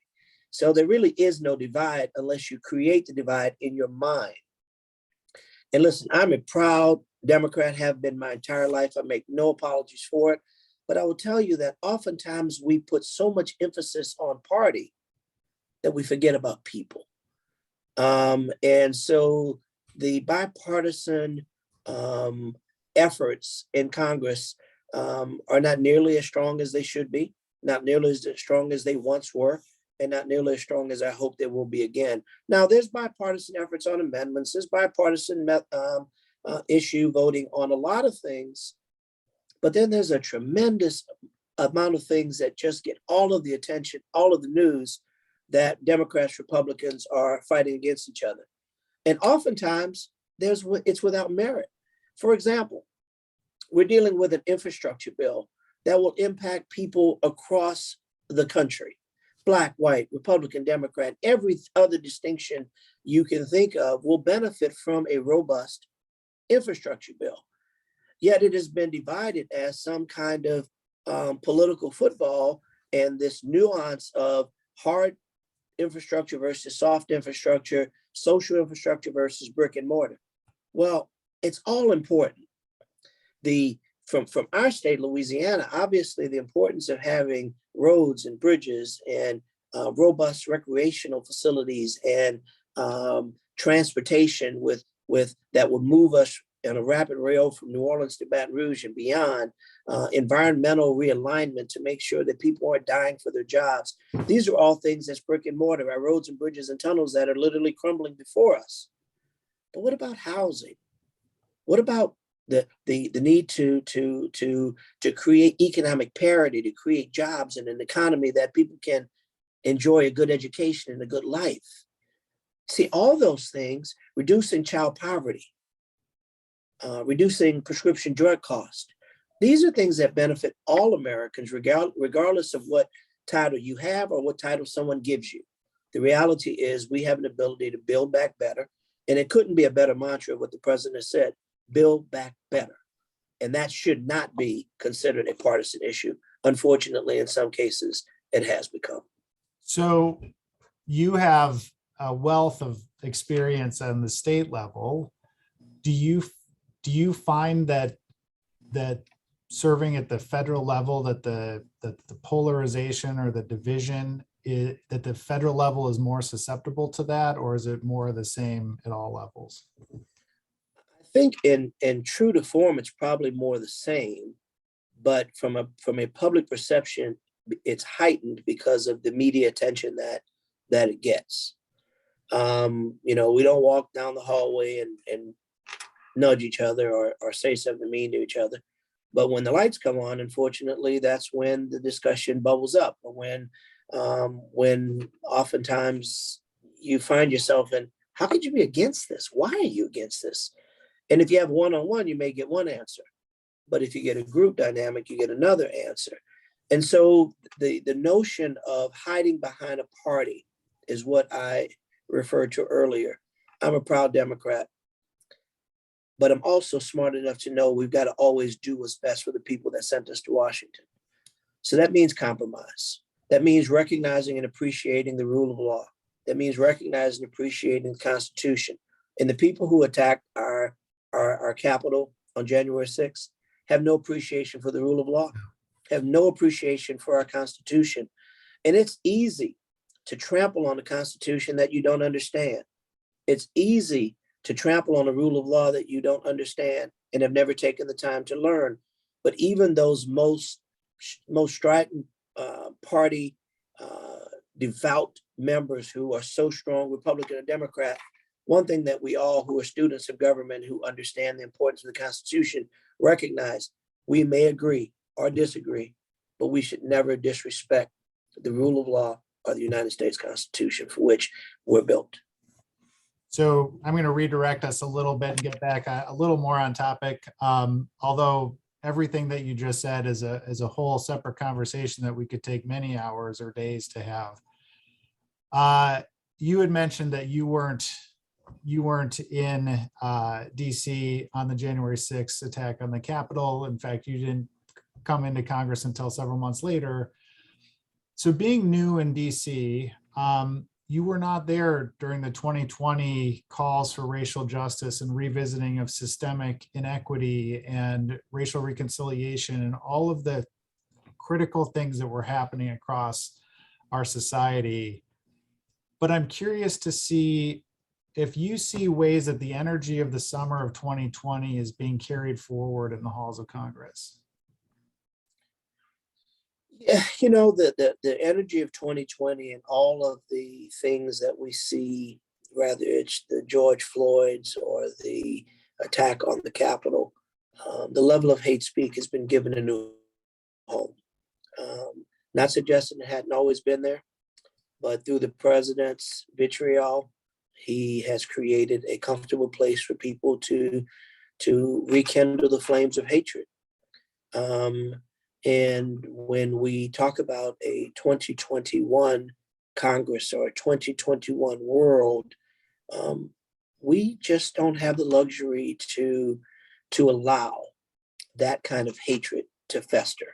So there really is no divide unless you create the divide in your mind. And listen, I'm a proud Democrat, have been my entire life. I make no apologies for it. But I will tell you that oftentimes we put so much emphasis on party that we forget about people. And so the bipartisan efforts in Congress are not nearly as strong as they should be, not nearly as strong as they once were, and not nearly as strong as I hope they will be again. Now, there's bipartisan efforts on amendments, there's bipartisan issue voting on a lot of things, but then there's a tremendous amount of things that just get all of the attention, all of the news, that Democrats, Republicans are fighting against each other. And oftentimes it's without merit. For example, we're dealing with an infrastructure bill that will impact people across the country. Black, white, Republican, Democrat, every other distinction you can think of will benefit from a robust infrastructure bill. Yet it has been divided as some kind of political football and this nuance of hard infrastructure versus soft infrastructure, social infrastructure versus brick and mortar. Well, it's all important. From our state, Louisiana, obviously the importance of having roads and bridges and robust recreational facilities and transportation with that would move us in a rapid rail from New Orleans to Baton Rouge and beyond, environmental realignment to make sure that people aren't dying for their jobs. These are all things that's brick and mortar, our roads and bridges and tunnels that are literally crumbling before us. But what about housing? What about the need to create economic parity, to create jobs and an economy that people can enjoy a good education and a good life? See, all those things, reducing child poverty, reducing prescription drug cost. These are things that benefit all Americans, regardless of what title you have or what title someone gives you. The reality is we have an ability to build back better, and it couldn't be a better mantra of what the president said, build back better. And that should not be considered a partisan issue. Unfortunately, in some cases, it has become. So you have a wealth of experience on the state level. Do you find that serving at the federal level, that the polarization or the division that the federal level is more susceptible to that, or is it more the same at all levels? I think in true to form, it's probably more the same, but from a public perception, it's heightened because of the media attention that it gets. We don't walk down the hallway and nudge each other or say something mean to each other. But when the lights come on, unfortunately, that's when the discussion bubbles up, or when oftentimes you find yourself in, how could you be against this? Why are you against this? And if you have one-on-one, you may get one answer. But if you get a group dynamic, you get another answer. And so the notion of hiding behind a party is what I referred to earlier. I'm a proud Democrat, but I'm also smart enough to know we've got to always do what's best for the people that sent us to Washington. So that means compromise. That means recognizing and appreciating the rule of law. That means recognizing and appreciating the Constitution. And the people who attacked our Capitol on January 6th have no appreciation for the rule of law, have no appreciation for our Constitution. And it's easy to trample on the Constitution that you don't understand. It's easy to trample on a rule of law that you don't understand and have never taken the time to learn. But even those most strident party devout members who are so strong, Republican and Democrat, one thing that we all who are students of government who understand the importance of the Constitution recognize, we may agree or disagree, but we should never disrespect the rule of law or the United States Constitution for which we're built. So I'm going to redirect us a little bit and get back a little more on topic. Although everything that you just said is a whole separate conversation that we could take many hours or days to have. You had mentioned that you weren't in DC on the January 6th attack on the Capitol. In fact, you didn't come into Congress until several months later. So being new in DC, you were not there during the 2020 calls for racial justice and revisiting of systemic inequity and racial reconciliation and all of the critical things that were happening across our society. But I'm curious to see if you see ways that the energy of the summer of 2020 is being carried forward in the halls of Congress. Yeah, the energy of 2020 and all of the things that we see, whether it's the George Floyd's or the attack on the Capitol, the level of hate speak has been given a new home. Not suggesting it hadn't always been there, but through the president's vitriol, he has created a comfortable place for people to rekindle the flames of hatred. And when we talk about a 2021 Congress or a 2021 world, we just don't have the luxury to allow that kind of hatred to fester.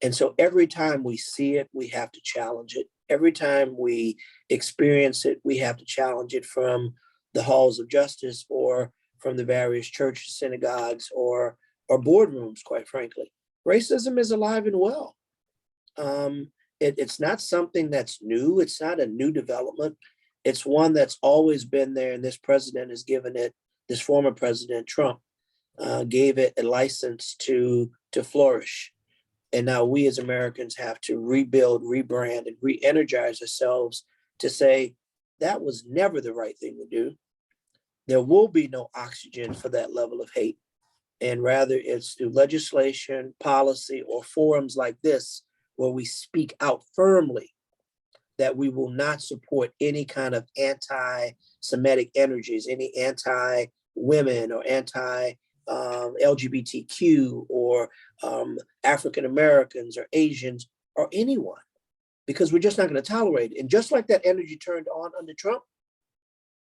And so every time we see it, we have to challenge it. Every time we experience it, we have to challenge it from the halls of justice or from the various churches, synagogues, or boardrooms, quite frankly. Racism is alive and well. It's not something that's new. It's not a new development. It's one that's always been there, and this president has given it, this former president, Trump, gave it a license to flourish. And now we as Americans have to rebuild, rebrand, and re-energize ourselves to say that was never the right thing to do. There will be no oxygen for that level of hate. And rather it's through legislation, policy, or forums like this where we speak out firmly that we will not support any kind of anti-Semitic energies, any anti-women or anti-LGBTQ or African Americans or Asians or anyone, because we're just not going to tolerate it. And just like that energy turned on under Trump,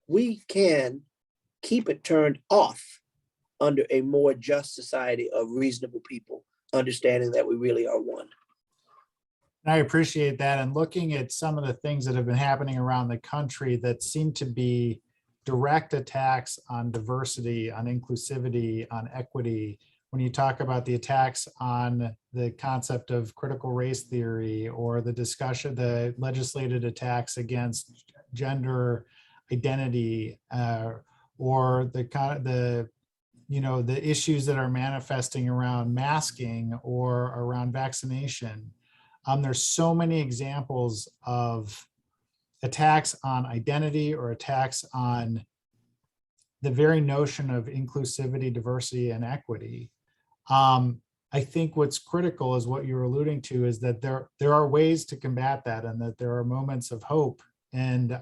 we can keep it turned off under a more just society of reasonable people, understanding that we really are one. I appreciate that. And looking at some of the things that have been happening around the country that seem to be direct attacks on diversity, on inclusivity, on equity, when you talk about the attacks on the concept of critical race theory or the discussion, the legislated attacks against gender identity, or the issues that are manifesting around masking or around vaccination. There's so many examples of attacks on identity or attacks on the very notion of inclusivity, diversity, and equity. I think what's critical is what you're alluding to, is that there are ways to combat that, and that there are moments of hope. And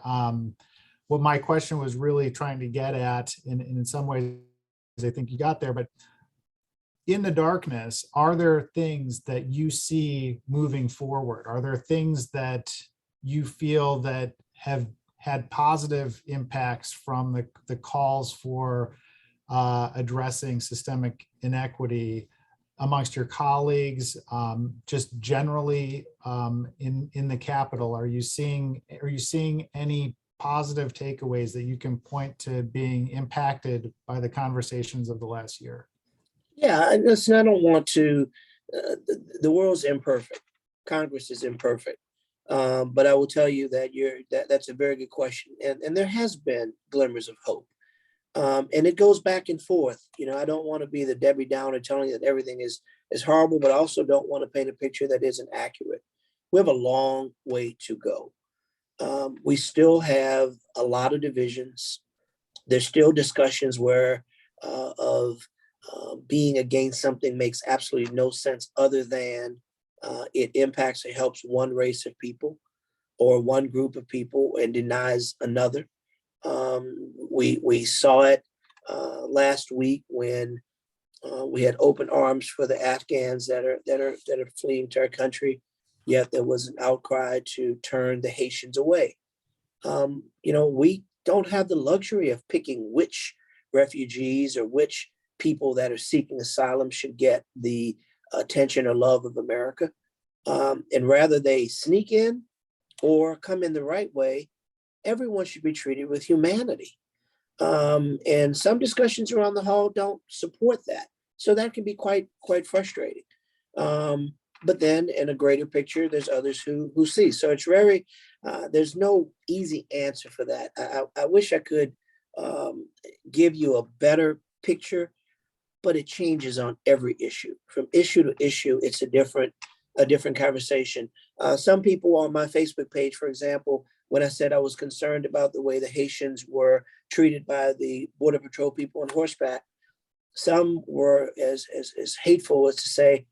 what my question was really trying to get at, and in some ways I think you got there, but in the darkness, are there things that you see moving forward? Are there things that you feel that have had positive impacts from the calls for addressing systemic inequity amongst your colleagues, just generally in the Capitol? Are you seeing any positive takeaways that you can point to being impacted by the conversations of the last year? Yeah, listen, I don't want to, the world's imperfect. Congress is imperfect. But I will tell you that that's a very good question. And there has been glimmers of hope. And it goes back and forth. I don't want to be the Debbie Downer telling you that everything is horrible, but I also don't want to paint a picture that isn't accurate. We have a long way to go. We still have a lot of divisions. There's still discussions where being against something makes absolutely no sense other than it impacts or helps one race of people or one group of people and denies another. We saw it last week when we had open arms for the Afghans that are fleeing to our country, yet there was an outcry to turn the Haitians away. We don't have the luxury of picking which refugees or which people that are seeking asylum should get the attention or love of America. And rather they sneak in or come in the right way, everyone should be treated with humanity. And some discussions around the hall don't support that. So that can be quite frustrating. But then in a greater picture, there's others who see. So it's very, there's no easy answer for that. I wish I could give you a better picture, but it changes on every issue. From issue to issue, it's a different conversation. Some people on my Facebook page, for example, when I said I was concerned about the way the Haitians were treated by the Border Patrol people on horseback, some were as hateful as to say,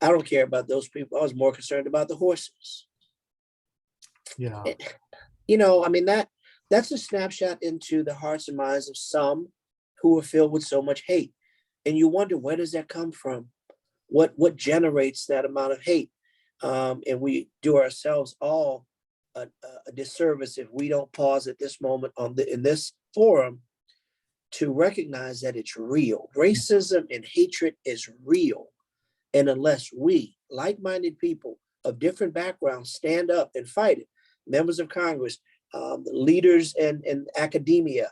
I don't care about those people. I was more concerned about the horses. Yeah. That's a snapshot into the hearts and minds of some who are filled with so much hate. And you wonder, where does that come from? What generates that amount of hate? And we do ourselves all a disservice if we don't pause at this moment in this forum to recognize that it's real. Racism and hatred is real. And unless we, like-minded people of different backgrounds stand up and fight it. Members of Congress, leaders in academia,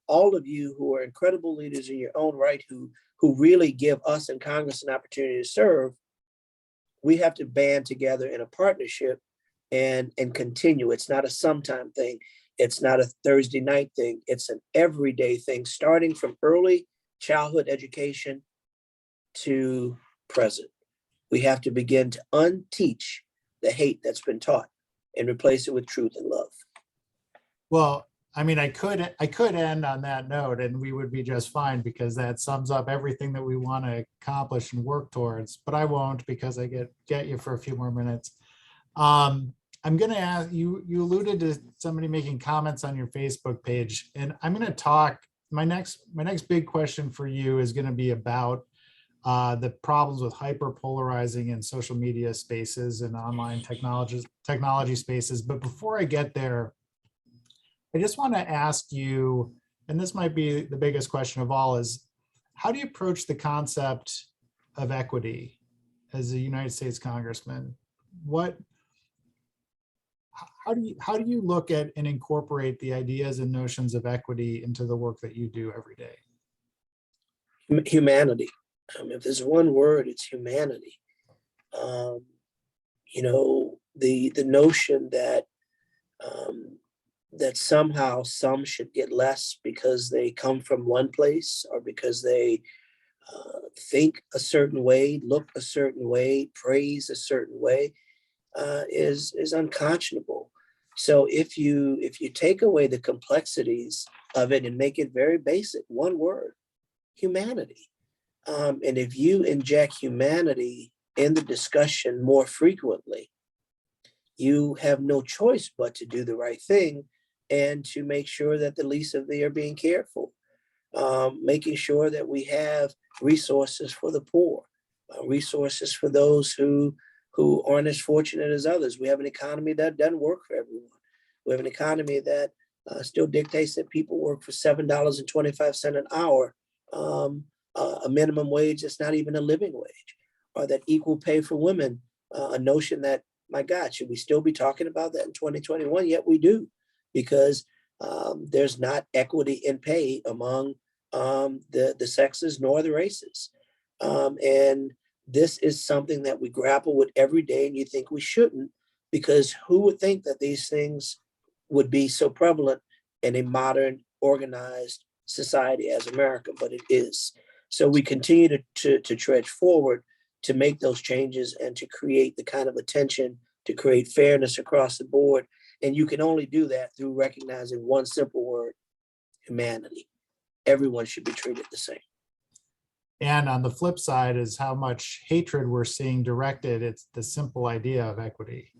all of you who are incredible leaders in your own right, who really give us in Congress an opportunity to serve, we have to band together in a partnership and continue. It's not a sometime thing. It's not a Thursday night thing. It's an everyday thing, starting from early childhood education to present. We have to begin to unteach the hate that's been taught and replace it with truth and love. Well, I mean, I could end on that note and we would be just fine, because that sums up everything that we want to accomplish and work towards, but I won't, because I get you for a few more minutes. I'm going to ask you, you alluded to somebody making comments on your Facebook page, and I'm going to talk, my next big question for you is going to be about the problems with hyperpolarizing in social media spaces and online technology spaces. But before I get there, I just want to ask you, and this might be the biggest question of all, is how do you approach the concept of equity as a United States Congressman? How do you look at and incorporate the ideas and notions of equity into the work that you do every day? Humanity. If there's one word, it's humanity. You know, the notion that that somehow some should get less because they come from one place, or because they think a certain way, look a certain way, praise a certain way, is unconscionable. So if you take away the complexities of it and make it very basic, one word, humanity. And if you inject humanity in the discussion more frequently, you have no choice but to do the right thing and to make sure that the least of thee are being cared for. Making sure that we have resources for the poor, resources for those who aren't as fortunate as others. We have an economy that doesn't work for everyone. We have an economy that still dictates that people work for $7.25 an hour, a minimum wage that's not even a living wage, or that equal pay for women, a notion that, my God, should we still be talking about that in 2021? Yet we do, because there's not equity in pay among the sexes nor the races. And this is something that we grapple with every day, and you think we shouldn't, because who would think that these things would be so prevalent in a modern, organized society as America, but it is. So we continue to trudge forward to make those changes and to create the kind of attention, to create fairness across the board. And you can only do that through recognizing one simple word: humanity. Everyone should be treated the same. And on the flip side is how much hatred we're seeing directed. It's the simple idea of equity.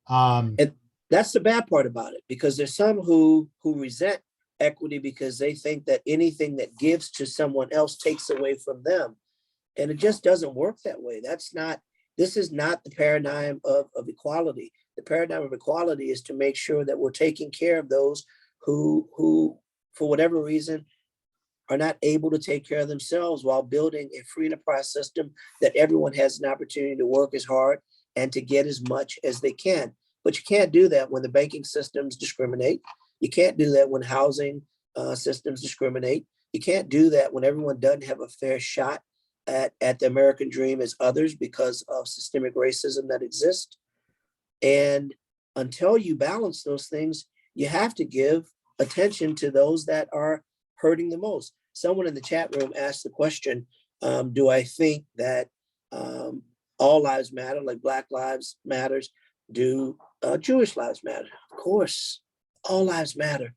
And that's the bad part about it, because there's some who resent equity because they think that anything that gives to someone else takes away from them. And it just doesn't work that way. This is not the paradigm of equality. The paradigm of equality is to make sure that we're taking care of those who for whatever reason, are not able to take care of themselves, while building a free enterprise system that everyone has an opportunity to work as hard and to get as much as they can. But you can't do that when the banking systems discriminate. You can't do that when housing systems discriminate. You can't do that when everyone doesn't have a fair shot at the American dream as others because of systemic racism that exists. And until you balance those things, you have to give attention to those that are hurting the most. Someone in the chat room asked the question, do I think that all lives matter, like Black lives matters? Do Jewish lives matter? Of course, all lives matter.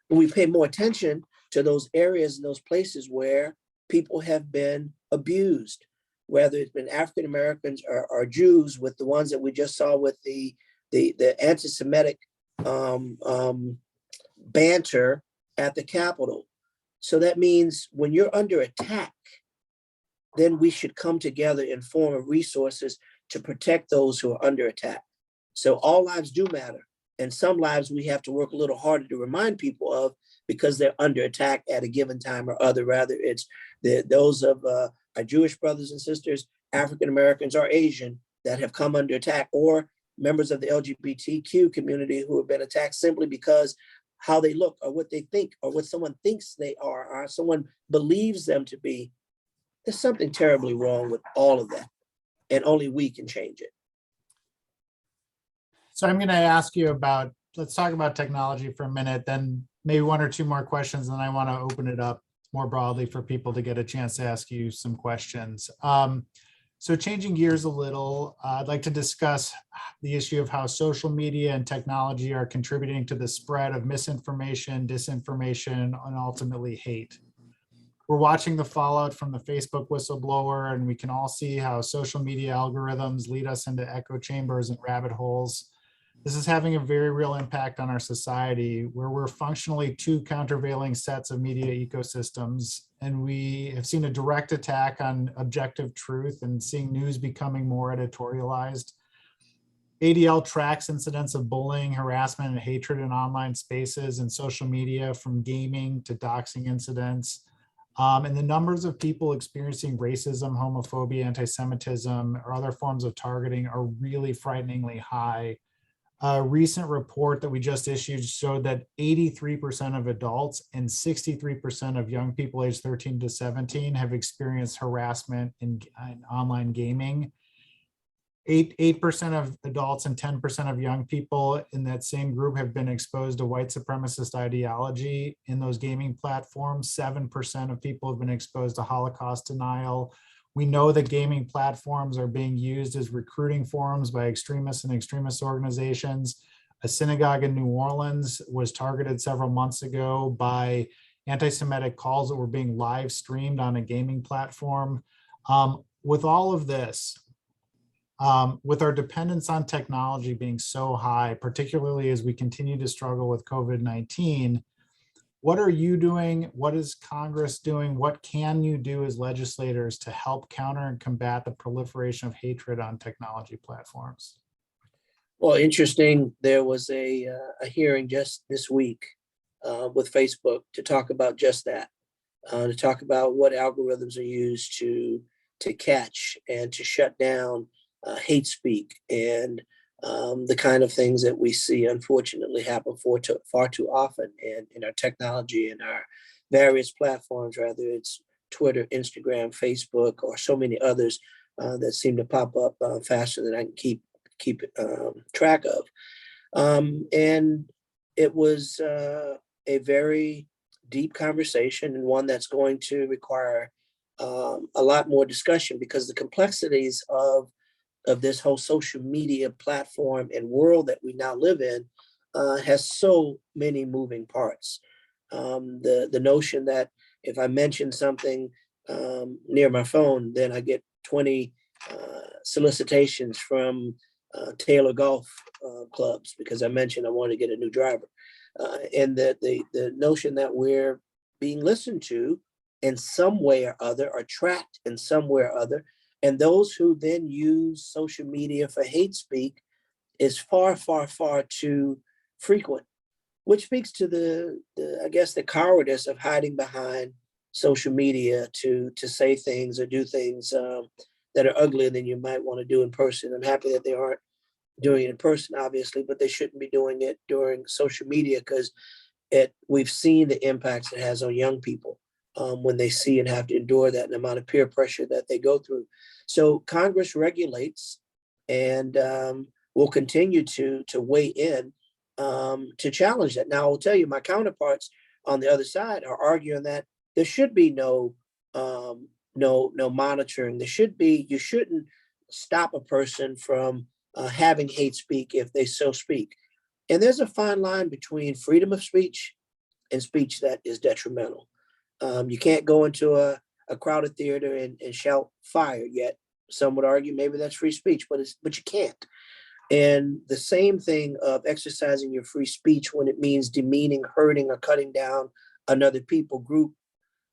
But we pay more attention to those areas and those places where people have been abused, whether it's been African Americans or Jews, with the ones that we just saw with the anti-Semitic banter at the Capitol. So that means when you're under attack, then we should come together in form of resources to protect those who are under attack. So all lives do matter. And some lives we have to work a little harder to remind people of, because they're under attack at a given time or other. Rather, it's those of our Jewish brothers and sisters, African Americans or Asian that have come under attack, or members of the LGBTQ community who have been attacked simply because how they look or what they think or what someone thinks they are or someone believes them to be. There's something terribly wrong with all of that, and only we can change it. So I'm going to ask you about, let's talk about technology for a minute, then maybe one or two more questions, and then I want to open it up more broadly for people to get a chance to ask you some questions. So changing gears a little, I'd like to discuss the issue of how social media and technology are contributing to the spread of misinformation, disinformation, and ultimately hate. We're watching the fallout from the Facebook whistleblower, and we can all see how social media algorithms lead us into echo chambers and rabbit holes. This is having a very real impact on our society, where we're functionally two countervailing sets of media ecosystems, and we have seen a direct attack on objective truth and seeing news becoming more editorialized. ADL tracks incidents of bullying, harassment, and hatred in online spaces and social media, from gaming to doxing incidents. And the numbers of people experiencing racism, homophobia, anti-Semitism, or other forms of targeting are really frighteningly high. A recent report that we just issued showed that 83% of adults and 63% of young people aged 13 to 17 have experienced harassment in online gaming. 8% of adults and 10% of young people in that same group have been exposed to white supremacist ideology in those gaming platforms. 7% of people have been exposed to Holocaust denial. We know that gaming platforms are being used as recruiting forums by extremists and extremist organizations. A synagogue in New Orleans was targeted several months ago by anti-Semitic calls that were being live streamed on a gaming platform. With all of this, with our dependence on technology being so high, particularly as we continue to struggle with COVID-19, what are you doing? What is Congress doing? What can you do as legislators to help counter and combat the proliferation of hatred on technology platforms? Well, interesting. There was a hearing just this week with Facebook to talk about just that, to talk about what algorithms are used to catch and to shut down hate speak and the kind of things that we see unfortunately happen far too often in our technology and our various platforms, whether it's Twitter, Instagram, Facebook, or so many others that seem to pop up faster than I can keep track of. And it was a very deep conversation, and one that's going to require a lot more discussion, because the complexities of this whole social media platform and world that we now live in has so many moving parts. The notion that if I mention something near my phone, then I get 20 solicitations from Taylor Golf clubs because I mentioned I want to get a new driver. And the notion that we're being listened to in some way or other, or tracked in some way or other, and those who then use social media for hate speak is far, far, far too frequent, which speaks to the I guess, the cowardice of hiding behind social media to say things or do things that are uglier than you might want to do in person. I'm happy that they aren't doing it in person, obviously, but they shouldn't be doing it during social media, because we've seen the impacts it has on young people. When they see and have to endure that, and the amount of peer pressure that they go through. So Congress regulates and will continue to weigh in to challenge that. Now, I'll tell you, my counterparts on the other side are arguing that there should be no monitoring. You shouldn't stop a person from having hate speak if they so speak. And there's a fine line between freedom of speech and speech that is detrimental. You can't go into a crowded theater and shout fire, yet some would argue maybe that's free speech, but you can't. And the same thing of exercising your free speech when it means demeaning, hurting, or cutting down another people, group,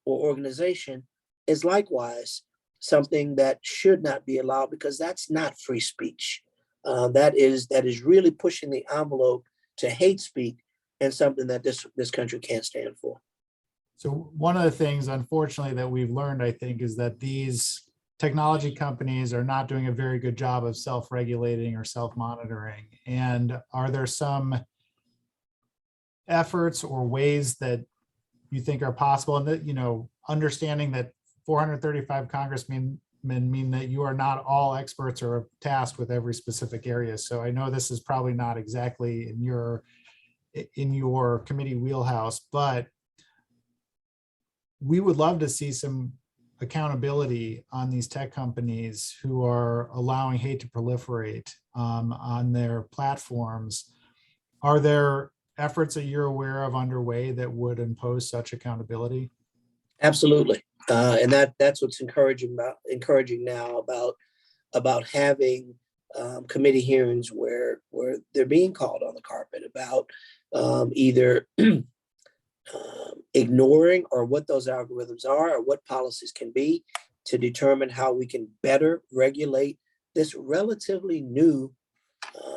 or organization is likewise something that should not be allowed, because that's not free speech. That is really pushing the envelope to hate speak, and something that this country can't stand for. So one of the things, unfortunately, that we've learned, I think, is that these technology companies are not doing a very good job of self-regulating or self-monitoring? And are there some efforts or ways that you think are possible? And that, you know, understanding that 435 congressmen mean that you are not all experts or tasked with every specific area. So I know this is probably not exactly in your committee wheelhouse, but we would love to see some accountability on these tech companies who are allowing hate to proliferate on their platforms. Are there efforts that you're aware of underway that would impose such accountability? Absolutely. And that's what's encouraging now about having committee hearings where they're being called on the carpet about either ignoring or what those algorithms are or what policies can be to determine how we can better regulate this relatively new.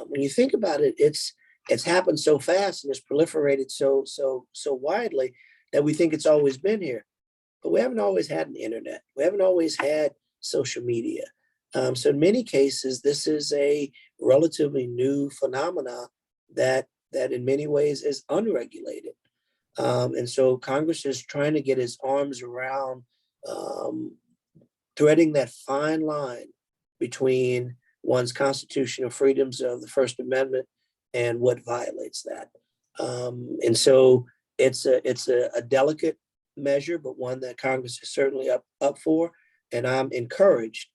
When you think about it, it's happened so fast and it's proliferated so widely that we think it's always been here. But we haven't always had an internet. We haven't always had social media. So in many cases, this is a relatively new phenomena that in many ways is unregulated. And so Congress is trying to get its arms around threading that fine line between one's constitutional freedoms of the First Amendment and what violates that. And so it's a delicate measure, but one that Congress is certainly up for. And I'm encouraged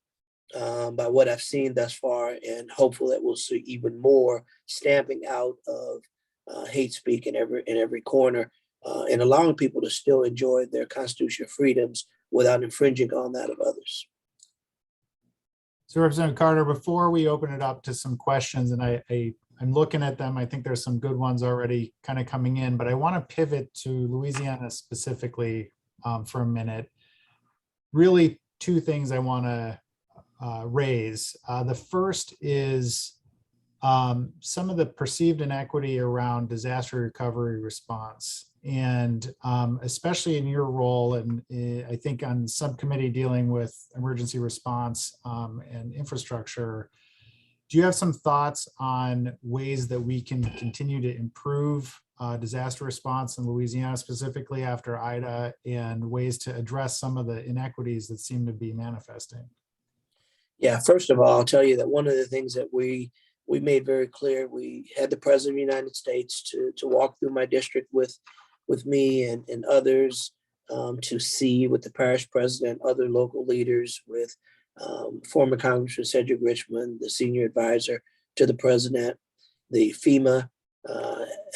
by what I've seen thus far, and hopeful that we'll see even more stamping out of hate speak in every corner, and allowing people to still enjoy their constitutional freedoms without infringing on that of others. So Representative Carter, before we open it up to some questions, and I'm looking at them, I think there's some good ones already kind of coming in, but I want to pivot to Louisiana specifically for a minute. Really two things I want to raise. The first is some of the perceived inequity around disaster recovery response. And especially in your role, and I think on subcommittee dealing with emergency response and infrastructure, do you have some thoughts on ways that we can continue to improve disaster response in Louisiana, specifically after Ida, and ways to address some of the inequities that seem to be manifesting? Yeah, first of all, I'll tell you that one of the things that we made very clear, we had the President of the United States to walk through my district with me and others, to see with the parish president, other local leaders, with former Congressman Cedric Richmond, the senior advisor to the president, the FEMA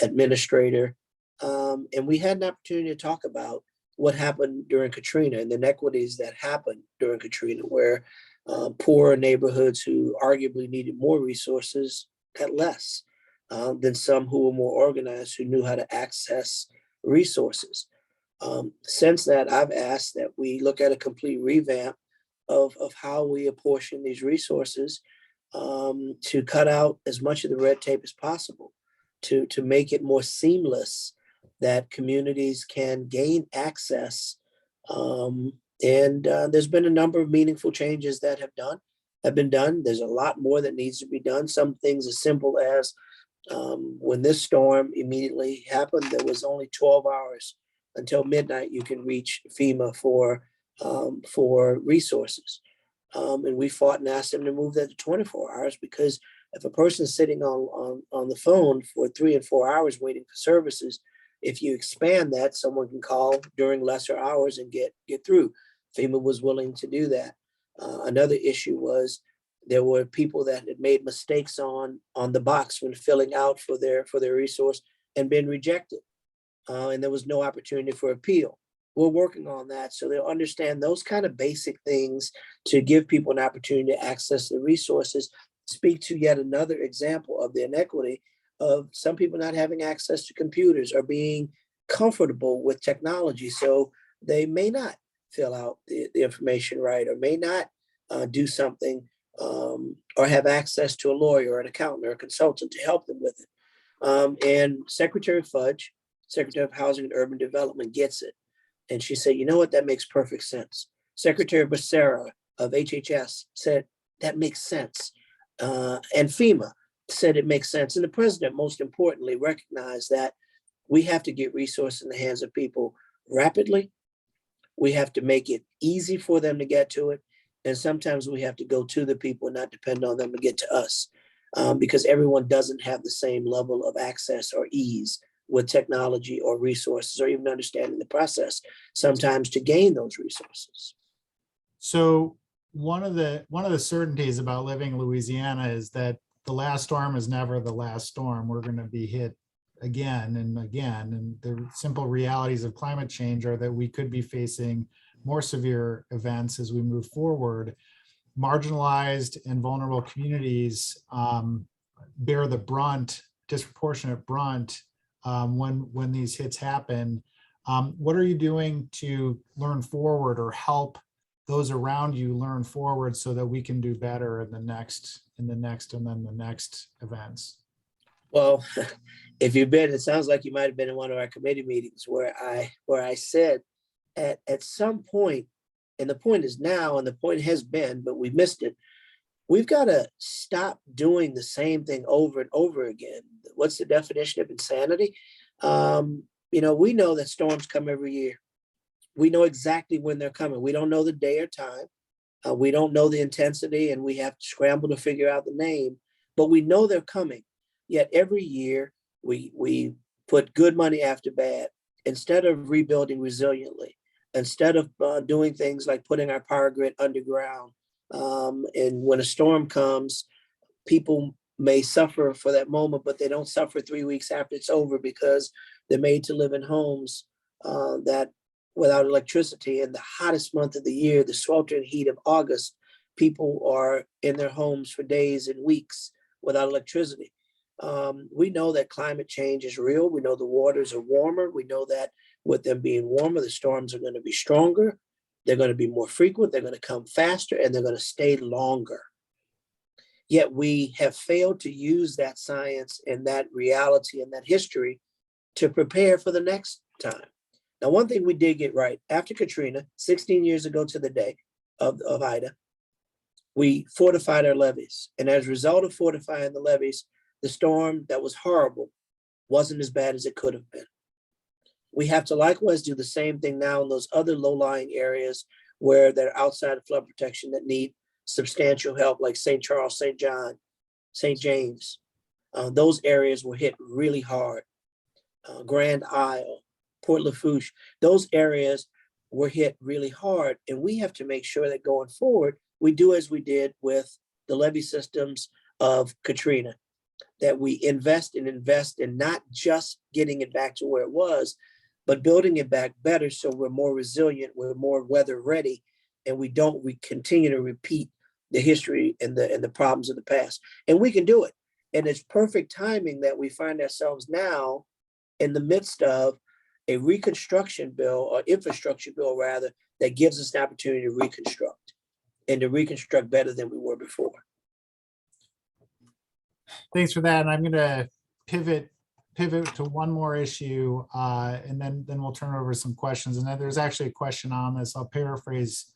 administrator. And we had an opportunity to talk about what happened during Katrina and the inequities that happened during Katrina, where poor neighborhoods who arguably needed more resources got less than some who were more organized, who knew how to access resources. Since that, I've asked that we look at a complete revamp of how we apportion these resources, to cut out as much of the red tape as possible, to make it more seamless that communities can gain access. And there's been a number of meaningful changes that have been done. There's a lot more that needs to be done. Some things as simple as when this storm immediately happened, there was only 12 hours until midnight you can reach FEMA for resources. And we fought and asked them to move that to 24 hours, because if a person's sitting on the phone for 3 and 4 hours waiting for services, if you expand that, someone can call during lesser hours and get through. FEMA was willing to do that. Another issue was there were people that had made mistakes on the box when filling out for their resource and been rejected. And there was no opportunity for appeal. We're working on that so they'll understand those kind of basic things to give people an opportunity to access the resources. Speak to yet another example of the inequity of some people not having access to computers or being comfortable with technology. So they may not fill out the information right, or may not do something, or have access to a lawyer or an accountant or a consultant to help them with it. And Secretary Fudge, Secretary of Housing and Urban Development, gets it. And she said, you know what, that makes perfect sense. Secretary Becerra of HHS said that makes sense. And FEMA said it makes sense. And the president, most importantly, recognized that we have to get resources in the hands of people rapidly. We have to make it easy for them to get to it. And sometimes we have to go to the people and not depend on them to get to us, because everyone doesn't have the same level of access or ease with technology or resources or even understanding the process sometimes to gain those resources. So one of the certainties about living in Louisiana is that the last storm is never the last storm. We're going to be hit again and again. And the simple realities of climate change are that we could be facing more severe events as we move forward. Marginalized and vulnerable communities bear the brunt, disproportionate brunt, when these hits happen. What are you doing to learn forward or help those around you learn forward so that we can do better in the next and then the next events? Well, if you've been, it sounds like you might have been in one of our committee meetings where I said at some point, and the point is now, and the point has been, but we missed it. We've got to stop doing the same thing over and over again. What's the definition of insanity? We know that storms come every year. We know exactly when they're coming. We don't know the day or time. We don't know the intensity, and we have to scramble to figure out the name, but we know they're coming. Yet every year we put good money after bad instead of rebuilding resiliently, instead of doing things like putting our power grid underground. And when a storm comes, people may suffer for that moment, but they don't suffer 3 weeks after it's over because they're made to live in homes that without electricity. In the hottest month of the year, the sweltering heat of August, people are in their homes for days and weeks without electricity. We know that climate change is real. We know the waters are warmer. We know that with them being warmer, the storms are going to be stronger. They're going to be more frequent. They're going to come faster, and they're going to stay longer. Yet we have failed to use that science and that reality and that history to prepare for the next time. Now, one thing we did get right after Katrina, 16 years ago to the day of Ida, we fortified our levees. And as a result of fortifying the levees, the storm that was horrible wasn't as bad as it could have been. We have to likewise do the same thing now in those other low-lying areas where they're outside of flood protection that need substantial help, like St. Charles, St. John, St. James. Those areas were hit really hard. Grand Isle, Port Lafourche, those areas were hit really hard. And we have to make sure that going forward, we do as we did with the levee systems of Katrina, that we invest in not just getting it back to where it was, but building it back better so we're more resilient, we're more weather ready, and we continue to repeat the history and the problems of the past. And we can do it. And it's perfect timing that we find ourselves now in the midst of a reconstruction bill, or infrastructure bill rather, that gives us the opportunity to reconstruct and to reconstruct better than we were before. Thanks for that. And I'm going to pivot to one more issue, and then we'll turn over some questions. And then there's actually a question on this. I'll paraphrase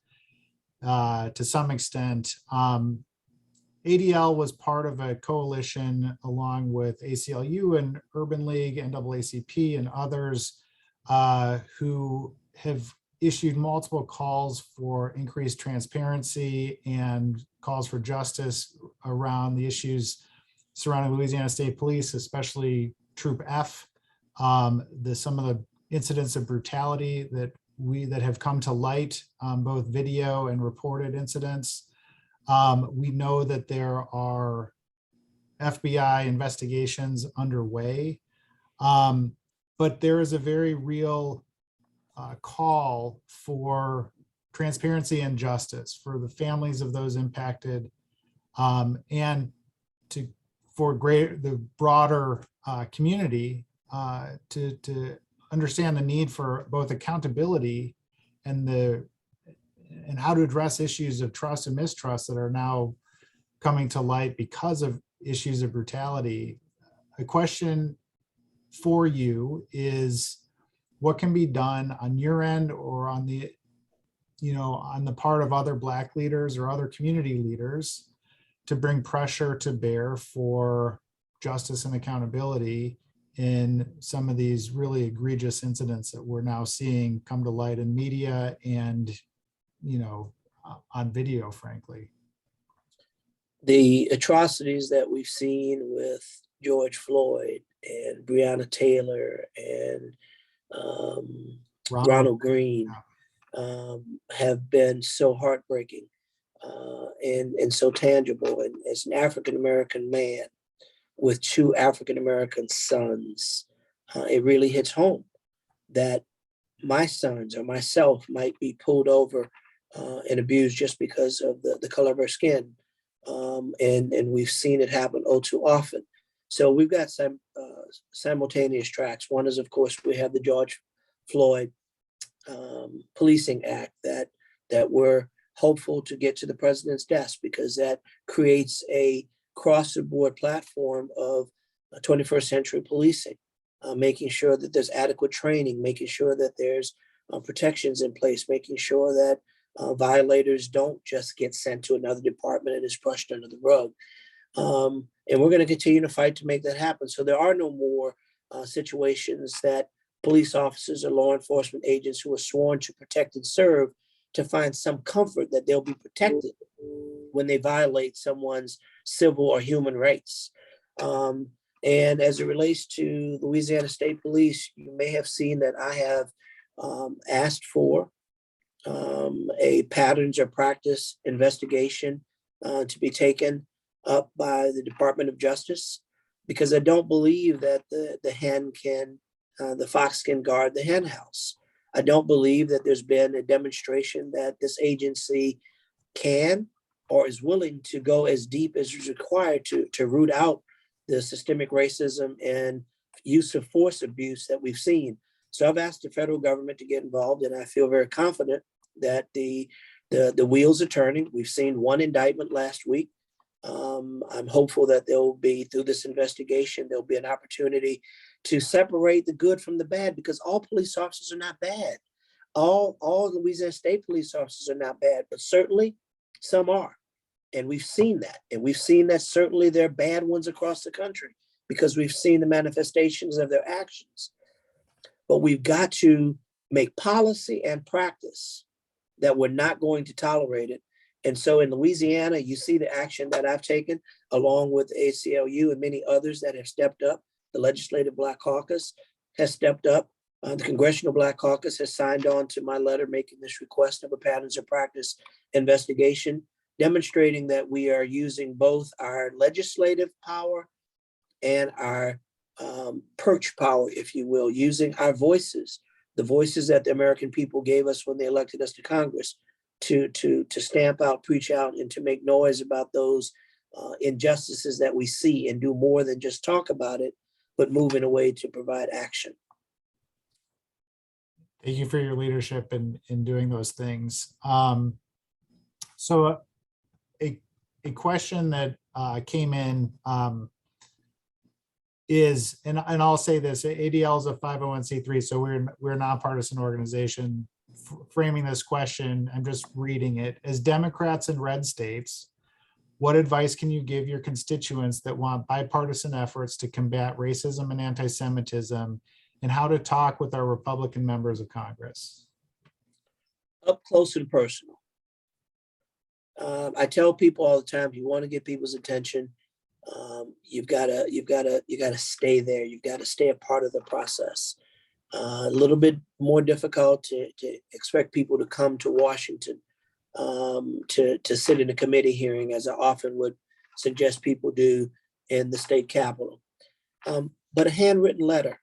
to some extent. ADL was part of a coalition along with ACLU and Urban League, NAACP, and others who have issued multiple calls for increased transparency and calls for justice around the issues surrounding Louisiana State Police, especially Troop F, some of the incidents of brutality that have come to light, both video and reported incidents. We know that there are FBI investigations underway, but there is a very real call for transparency and justice for the families of those impacted, and for the broader community to understand the need for both accountability and how to address issues of trust and mistrust that are now coming to light because of issues of brutality. A question for you is, what can be done on your end or on the on the part of other Black leaders or other community leaders to bring pressure to bear for justice and accountability in some of these really egregious incidents that we're now seeing come to light in media and, on video, frankly. The atrocities that we've seen with George Floyd and Breonna Taylor and Ronald Green have been so heartbreaking and so tangible. And as an African-American man with 2 African-American sons, it really hits home that my sons or myself might be pulled over and abused just because of the color of our skin. And we've seen it happen all too often. So we've got some simultaneous tracks. One is, of course, we have the George Floyd Policing Act that we're hopeful to get to the president's desk, because that creates a cross-the-board platform of 21st century policing, making sure that there's adequate training, making sure that there's protections in place, making sure that violators don't just get sent to another department and is brushed under the rug. And we're going to continue to fight to make that happen. So there are no more situations that police officers or law enforcement agents who are sworn to protect and serve to find some comfort that they'll be protected when they violate someone's civil or human rights. And as it relates to Louisiana State Police, you may have seen that I have asked for a patterns or practice investigation to be taken up by the Department of Justice, because I don't believe that the fox can guard the hen house. I don't believe that there's been a demonstration that this agency can or is willing to go as deep as is required to root out the systemic racism and use of force abuse that we've seen. So I've asked the federal government to get involved, and I feel very confident that the wheels are turning. We've seen one indictment last week. I'm hopeful that there'll be, through this investigation, there'll be an opportunity to separate the good from the bad, because all police officers are not bad. All Louisiana State police officers are not bad, but certainly some are. And we've seen that. And we've seen that certainly there are bad ones across the country, because we've seen the manifestations of their actions. But we've got to make policy and practice that we're not going to tolerate it. And so in Louisiana, you see the action that I've taken, along with ACLU and many others that have stepped up. The Legislative Black Caucus has stepped up. The Congressional Black Caucus has signed on to my letter making this request of a patterns of practice investigation, demonstrating that we are using both our legislative power and our perch power, if you will, using our voices, the voices that the American people gave us when they elected us to Congress, to stamp out, preach out, and to make noise about those injustices that we see, and do more than just talk about it, but move in a way to provide action. Thank you for your leadership in doing those things. So a question that came in is, and I'll say this, ADL is a 501c3, so we're a nonpartisan organization. Framing this question, I'm just reading it. As Democrats in red states, what advice can you give your constituents that want bipartisan efforts to combat racism and anti-Semitism, and how to talk with our Republican members of Congress? Up close and personal. I tell people all the time, if you want to get people's attention, you've got to stay there. You've got to stay a part of the process. A little bit more difficult to expect people to come to Washington to sit in a committee hearing, as I often would suggest people do in the state capitol. But a handwritten letter,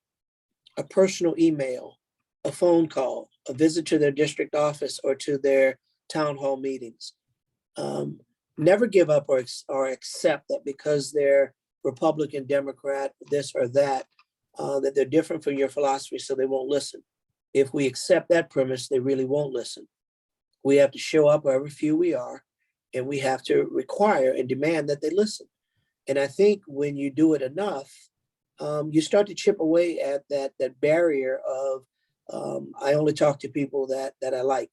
a personal email, a phone call, a visit to their district office or to their town hall meetings. Never give up or accept that because they're Republican, Democrat, this or that, that they're different from your philosophy, so they won't listen. If we accept that premise, they really won't listen. We have to show up however few we are, and we have to require and demand that they listen. And I think when you do it enough, you start to chip away at that barrier of, I only talk to people that I like.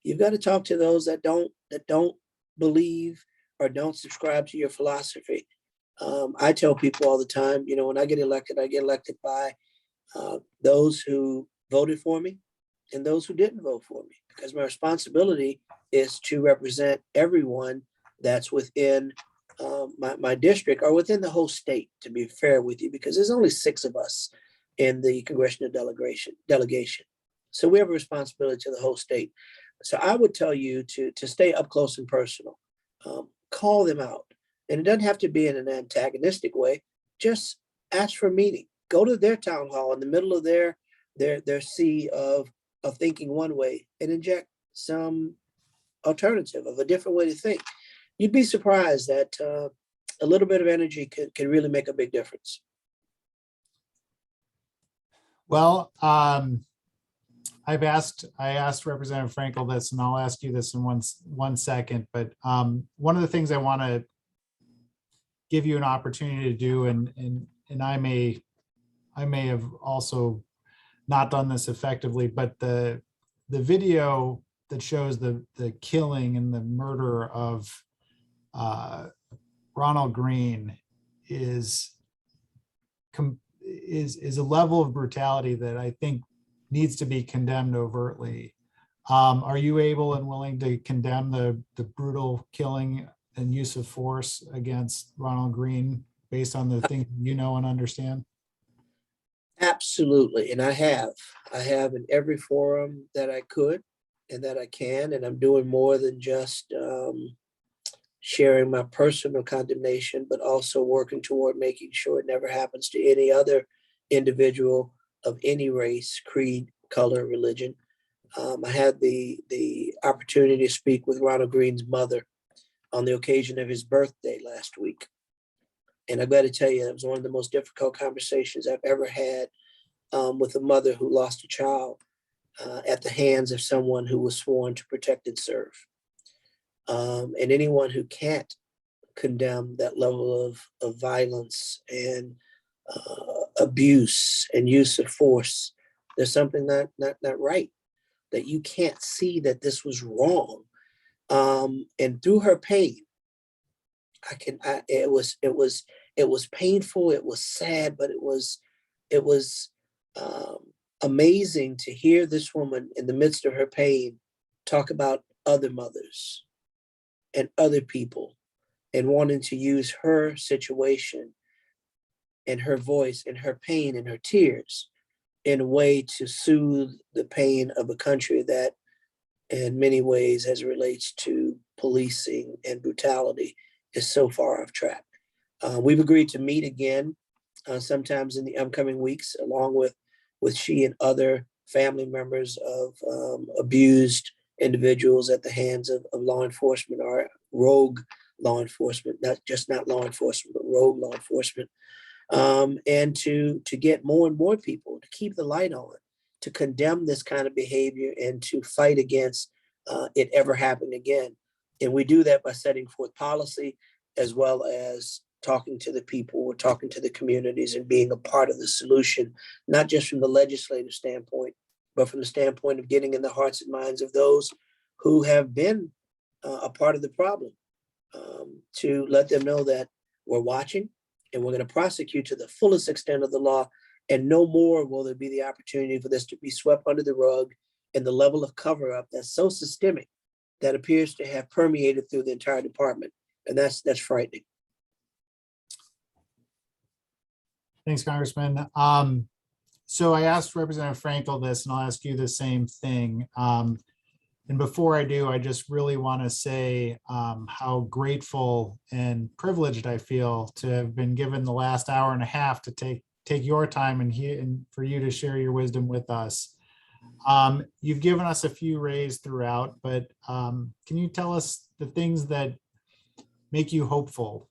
You've got to talk to those that don't believe or don't subscribe to your philosophy. I tell people all the time, you know, when I get elected by those who voted for me and those who didn't vote for me, because my responsibility is to represent everyone that's within my district or within the whole state, to be fair with you, because there's only 6 of us in the congressional delegation. So we have a responsibility to the whole state. So I would tell you to stay up close and personal, call them out. And it doesn't have to be in an antagonistic way. Just ask for a meeting. Go to their town hall in the middle of their sea of thinking one way and inject some alternative of a different way to think. You'd be surprised that a little bit of energy can really make a big difference. Well, I asked Representative Frankel this, and I'll ask you this in one second. But one of the things I want to give you an opportunity to do, and I may have also not done this effectively, but the video that shows the killing and the murder of Ronald Green is a level of brutality that I think needs to be condemned overtly. Are you able and willing to condemn the brutal killing and use of force against Ronald Green based on the things you know and understand? Absolutely, and I have in every forum that I could and that I can, and I'm doing more than just sharing my personal condemnation, but also working toward making sure it never happens to any other individual of any race, creed, color, religion. I had the opportunity to speak with Ronald Green's mother on the occasion of his birthday last week. And I've got to tell you, it was one of the most difficult conversations I've ever had with a mother who lost a child at the hands of someone who was sworn to protect and serve. And anyone who can't condemn that level of violence and abuse and use of force, there's something not right, that you can't see that this was wrong. And through her pain, it was painful, it was sad, but it was amazing to hear this woman in the midst of her pain talk about other mothers and other people and wanting to use her situation and her voice and her pain and her tears in a way to soothe the pain of a country that in many ways, as it relates to policing and brutality, is so far off track. We've agreed to meet again sometimes in the upcoming weeks, along with she and other family members of abused individuals at the hands of law enforcement or rogue law enforcement, not law enforcement, but rogue law enforcement, and to get more and more people to keep the light on, to condemn this kind of behavior and to fight against it ever happening again. And we do that by setting forth policy as well as talking to the people, or talking to the communities and being a part of the solution, not just from the legislative standpoint, but from the standpoint of getting in the hearts and minds of those who have been a part of the problem, to let them know that we're watching and we're going to prosecute to the fullest extent of the law. And no more will there be the opportunity for this to be swept under the rug and the level of cover up that's so systemic that appears to have permeated through the entire department. And that's frightening. Thanks, Congressman. So I asked Representative Frankel this, and I'll ask you the same thing. And before I do, I just really want to say how grateful and privileged I feel to have been given the last hour and a half to take your time and for you to share your wisdom with us. You've given us a few rays throughout, but can you tell us the things that make you hopeful?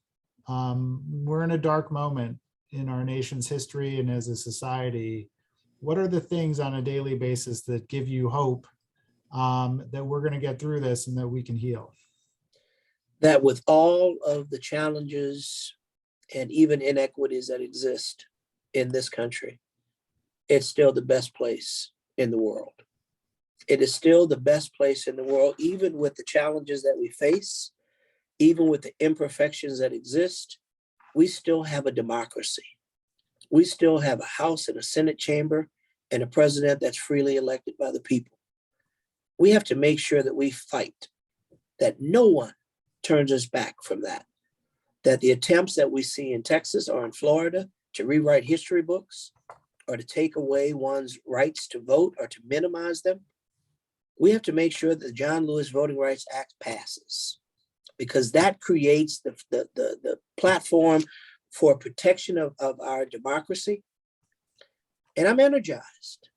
We're in a dark moment in our nation's history and as a society. What are the things on a daily basis that give you hope that we're going to get through this and that we can heal? That with all of the challenges and even inequities that exist in this country, it's still the best place in the world. It is still the best place in the world, even with the challenges that we face, even with the imperfections that exist. We still have a democracy. We still have a House and a Senate chamber and a president that's freely elected by the people. We have to make sure that we fight, that no one turns us back from that, that the attempts that we see in Texas or in Florida to rewrite history books or to take away one's rights to vote or to minimize them, we have to make sure that the John Lewis Voting Rights Act passes, because that creates the platform for protection of our democracy. And I'm energized.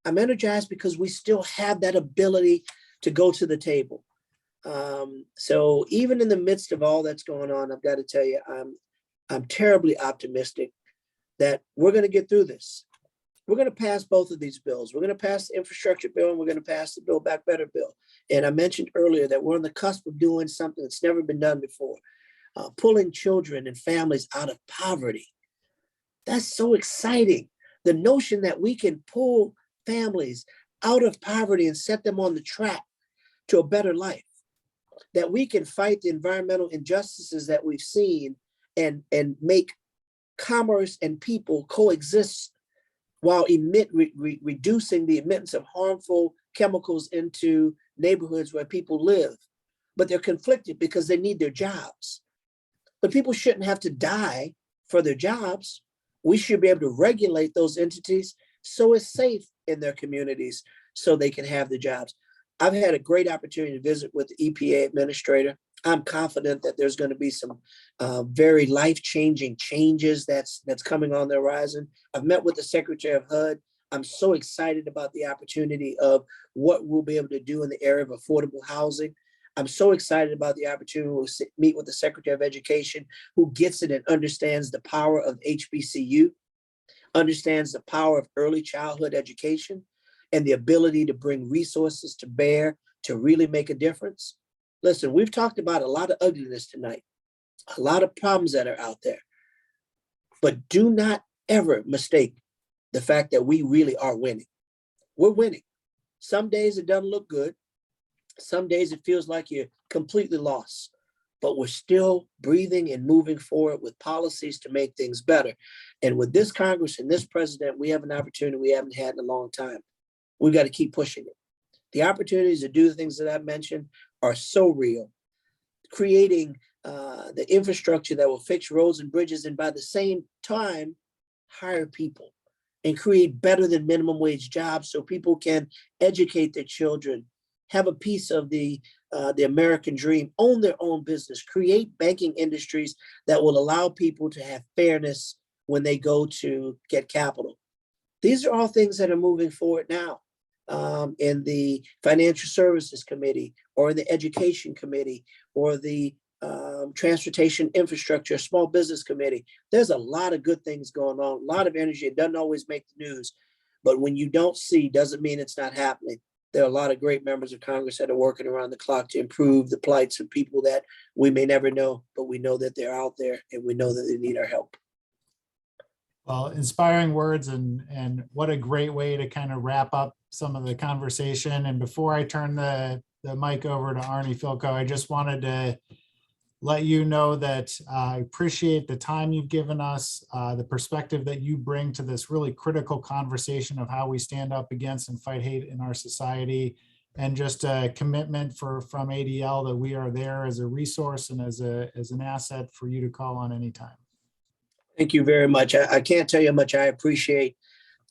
I'm energized because we still have that ability to go to the table. So even in the midst of all that's going on, I've got to tell you, I'm terribly optimistic that we're going to get through this. We're going to pass both of these bills. We're going to pass the infrastructure bill and we're going to pass the Build Back Better bill. And I mentioned earlier that we're on the cusp of doing something that's never been done before, pulling children and families out of poverty. That's so exciting. The notion that we can pull families out of poverty and set them on the track to a better life, that we can fight the environmental injustices that we've seen and make commerce and people coexist while reducing the emittance of harmful chemicals into neighborhoods where people live. But they're conflicted because they need their jobs. But people shouldn't have to die for their jobs. We should be able to regulate those entities so it's safe in their communities so they can have the jobs. I've had a great opportunity to visit with the EPA administrator. I'm confident that there's going to be some very life-changing changes that's coming on the horizon. I've met with the Secretary of HUD. I'm so excited about the opportunity of what we'll be able to do in the area of affordable housing. I'm so excited about the opportunity to meet with the Secretary of Education, who gets it and understands the power of HBCU, understands the power of early childhood education, and the ability to bring resources to bear to really make a difference. Listen, we've talked about a lot of ugliness tonight, a lot of problems that are out there, but do not ever mistake the fact that we really are winning. We're winning. Some days it doesn't look good. Some days it feels like you're completely lost, but we're still breathing and moving forward with policies to make things better. And with this Congress and this president, we have an opportunity we haven't had in a long time. We've got to keep pushing it. The opportunities to do the things that I mentioned are so real. Creating the infrastructure that will fix roads and bridges, and by the same time, hire people and create better than minimum wage jobs so people can educate their children, have a piece of the American dream, own their own business, create banking industries that will allow people to have fairness when they go to get capital. These are all things that are moving forward now. In the Financial Services Committee or in the Education Committee or the Transportation Infrastructure Small Business Committee. There's a lot of good things going on, a lot of energy. It doesn't always make the news, but when you don't see, doesn't mean it's not happening. There are a lot of great members of Congress that are working around the clock to improve the plights of people that we may never know, but we know that they're out there and we know that they need our help. Well, inspiring words, and what a great way to kind of wrap up some of the conversation. And before I turn the mic over to Arnie Filko, I just wanted to let you know that I appreciate the time you've given us, the perspective that you bring to this really critical conversation of how we stand up against and fight hate in our society, and just a commitment from ADL that we are there as a resource and as an asset for you to call on anytime. Thank you very much. I can't tell you how much I appreciate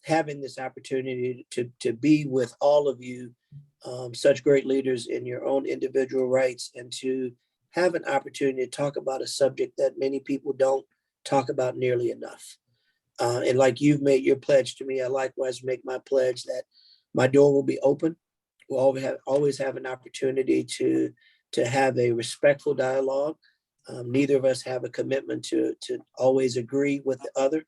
having this opportunity to be with all of you, such great leaders in your own individual rights, and to have an opportunity to talk about a subject that many people don't talk about nearly enough. And like you've made your pledge to me, I likewise make my pledge that my door will be open. We'll always have an opportunity to have a respectful dialogue. Neither of us have a commitment to always agree with the other,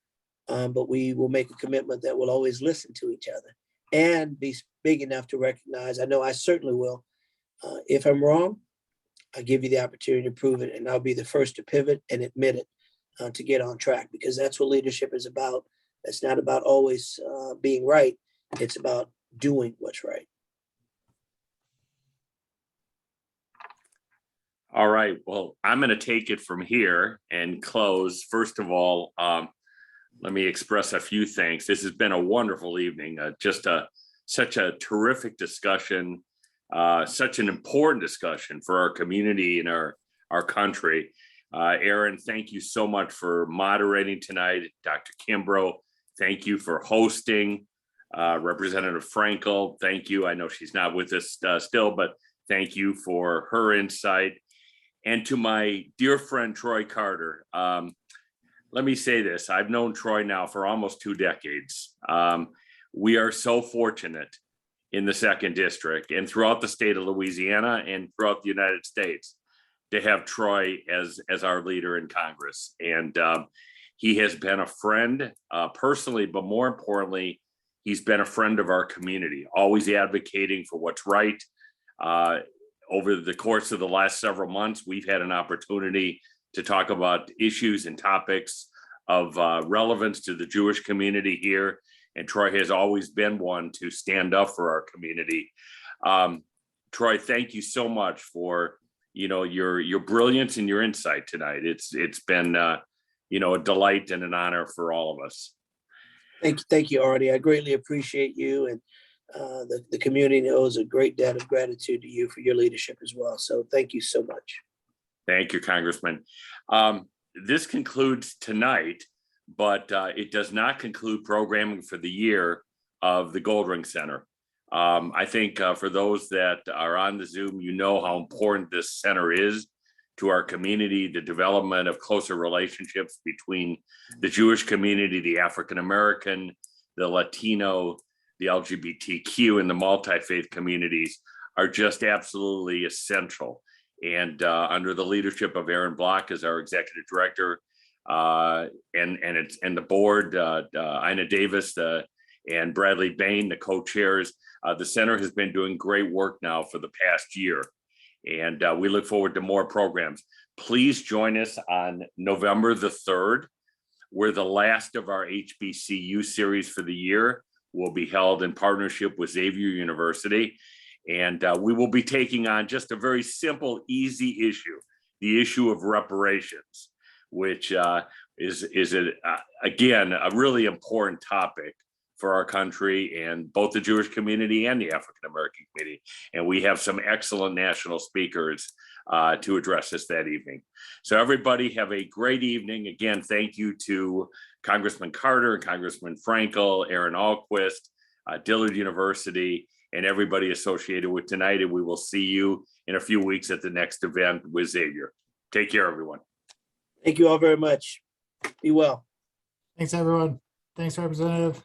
but we will make a commitment that we'll always listen to each other and be big enough to recognize, I know I certainly will, if I'm wrong, I give you the opportunity to prove it, and I'll be the first to pivot and admit it to get on track, because that's what leadership is about. It's not about always being right. It's about doing what's right. All right, well, I'm going to take it from here and close. First of all, let me express a few thanks. This has been a wonderful evening, such a terrific discussion, such an important discussion for our community and our country. Aaron, thank you so much for moderating tonight. Dr. Kimbrough, thank you for hosting. Representative Frankel, thank you. I know she's not with us still, but thank you for her insight. And to my dear friend, Troy Carter, let me say this. I've known Troy now for almost 2 decades. We are so fortunate in the 2nd District and throughout the state of Louisiana and throughout the United States to have Troy as our leader in Congress. And he has been a friend personally, but more importantly, he's been a friend of our community, always advocating for what's right. Over the course of the last several months, we've had an opportunity to talk about issues and topics of relevance to the Jewish community here. And Troy has always been one to stand up for our community. Troy, thank you so much for your brilliance and your insight tonight. It's been a delight and an honor for all of us. Thank you, Artie. I greatly appreciate you, and the community owes a great debt of gratitude to you for your leadership as well. So thank you so much. Thank you, Congressman. This concludes tonight, but it does not conclude programming for the year of the Goldring Center. I think for those that are on the Zoom, you know how important this center is to our community, the development of closer relationships between the Jewish community, the African American, the Latino, the LGBTQ, and the multi-faith communities are just absolutely essential. And under the leadership of Aaron Block as our executive director, and the board, Ina Davis and Bradley Bain, the co-chairs, the center has been doing great work now for the past year. And we look forward to more programs. Please join us on November the 3rd, where the last of our HBCU series for the year will be held in partnership with Xavier University. And we will be taking on just a very simple, easy issue, the issue of reparations, which is again, a really important topic for our country and both the Jewish community and the African American community. And we have some excellent national speakers to address us that evening. So everybody have a great evening. Again, thank you to Congressman Carter, Congressman Frankel, Aaron Ahlquist, Dillard University, and everybody associated with tonight. And we will see you in a few weeks at the next event with Xavier. Take care, everyone. Thank you all very much. Be well. Thanks, everyone. Thanks, Representative.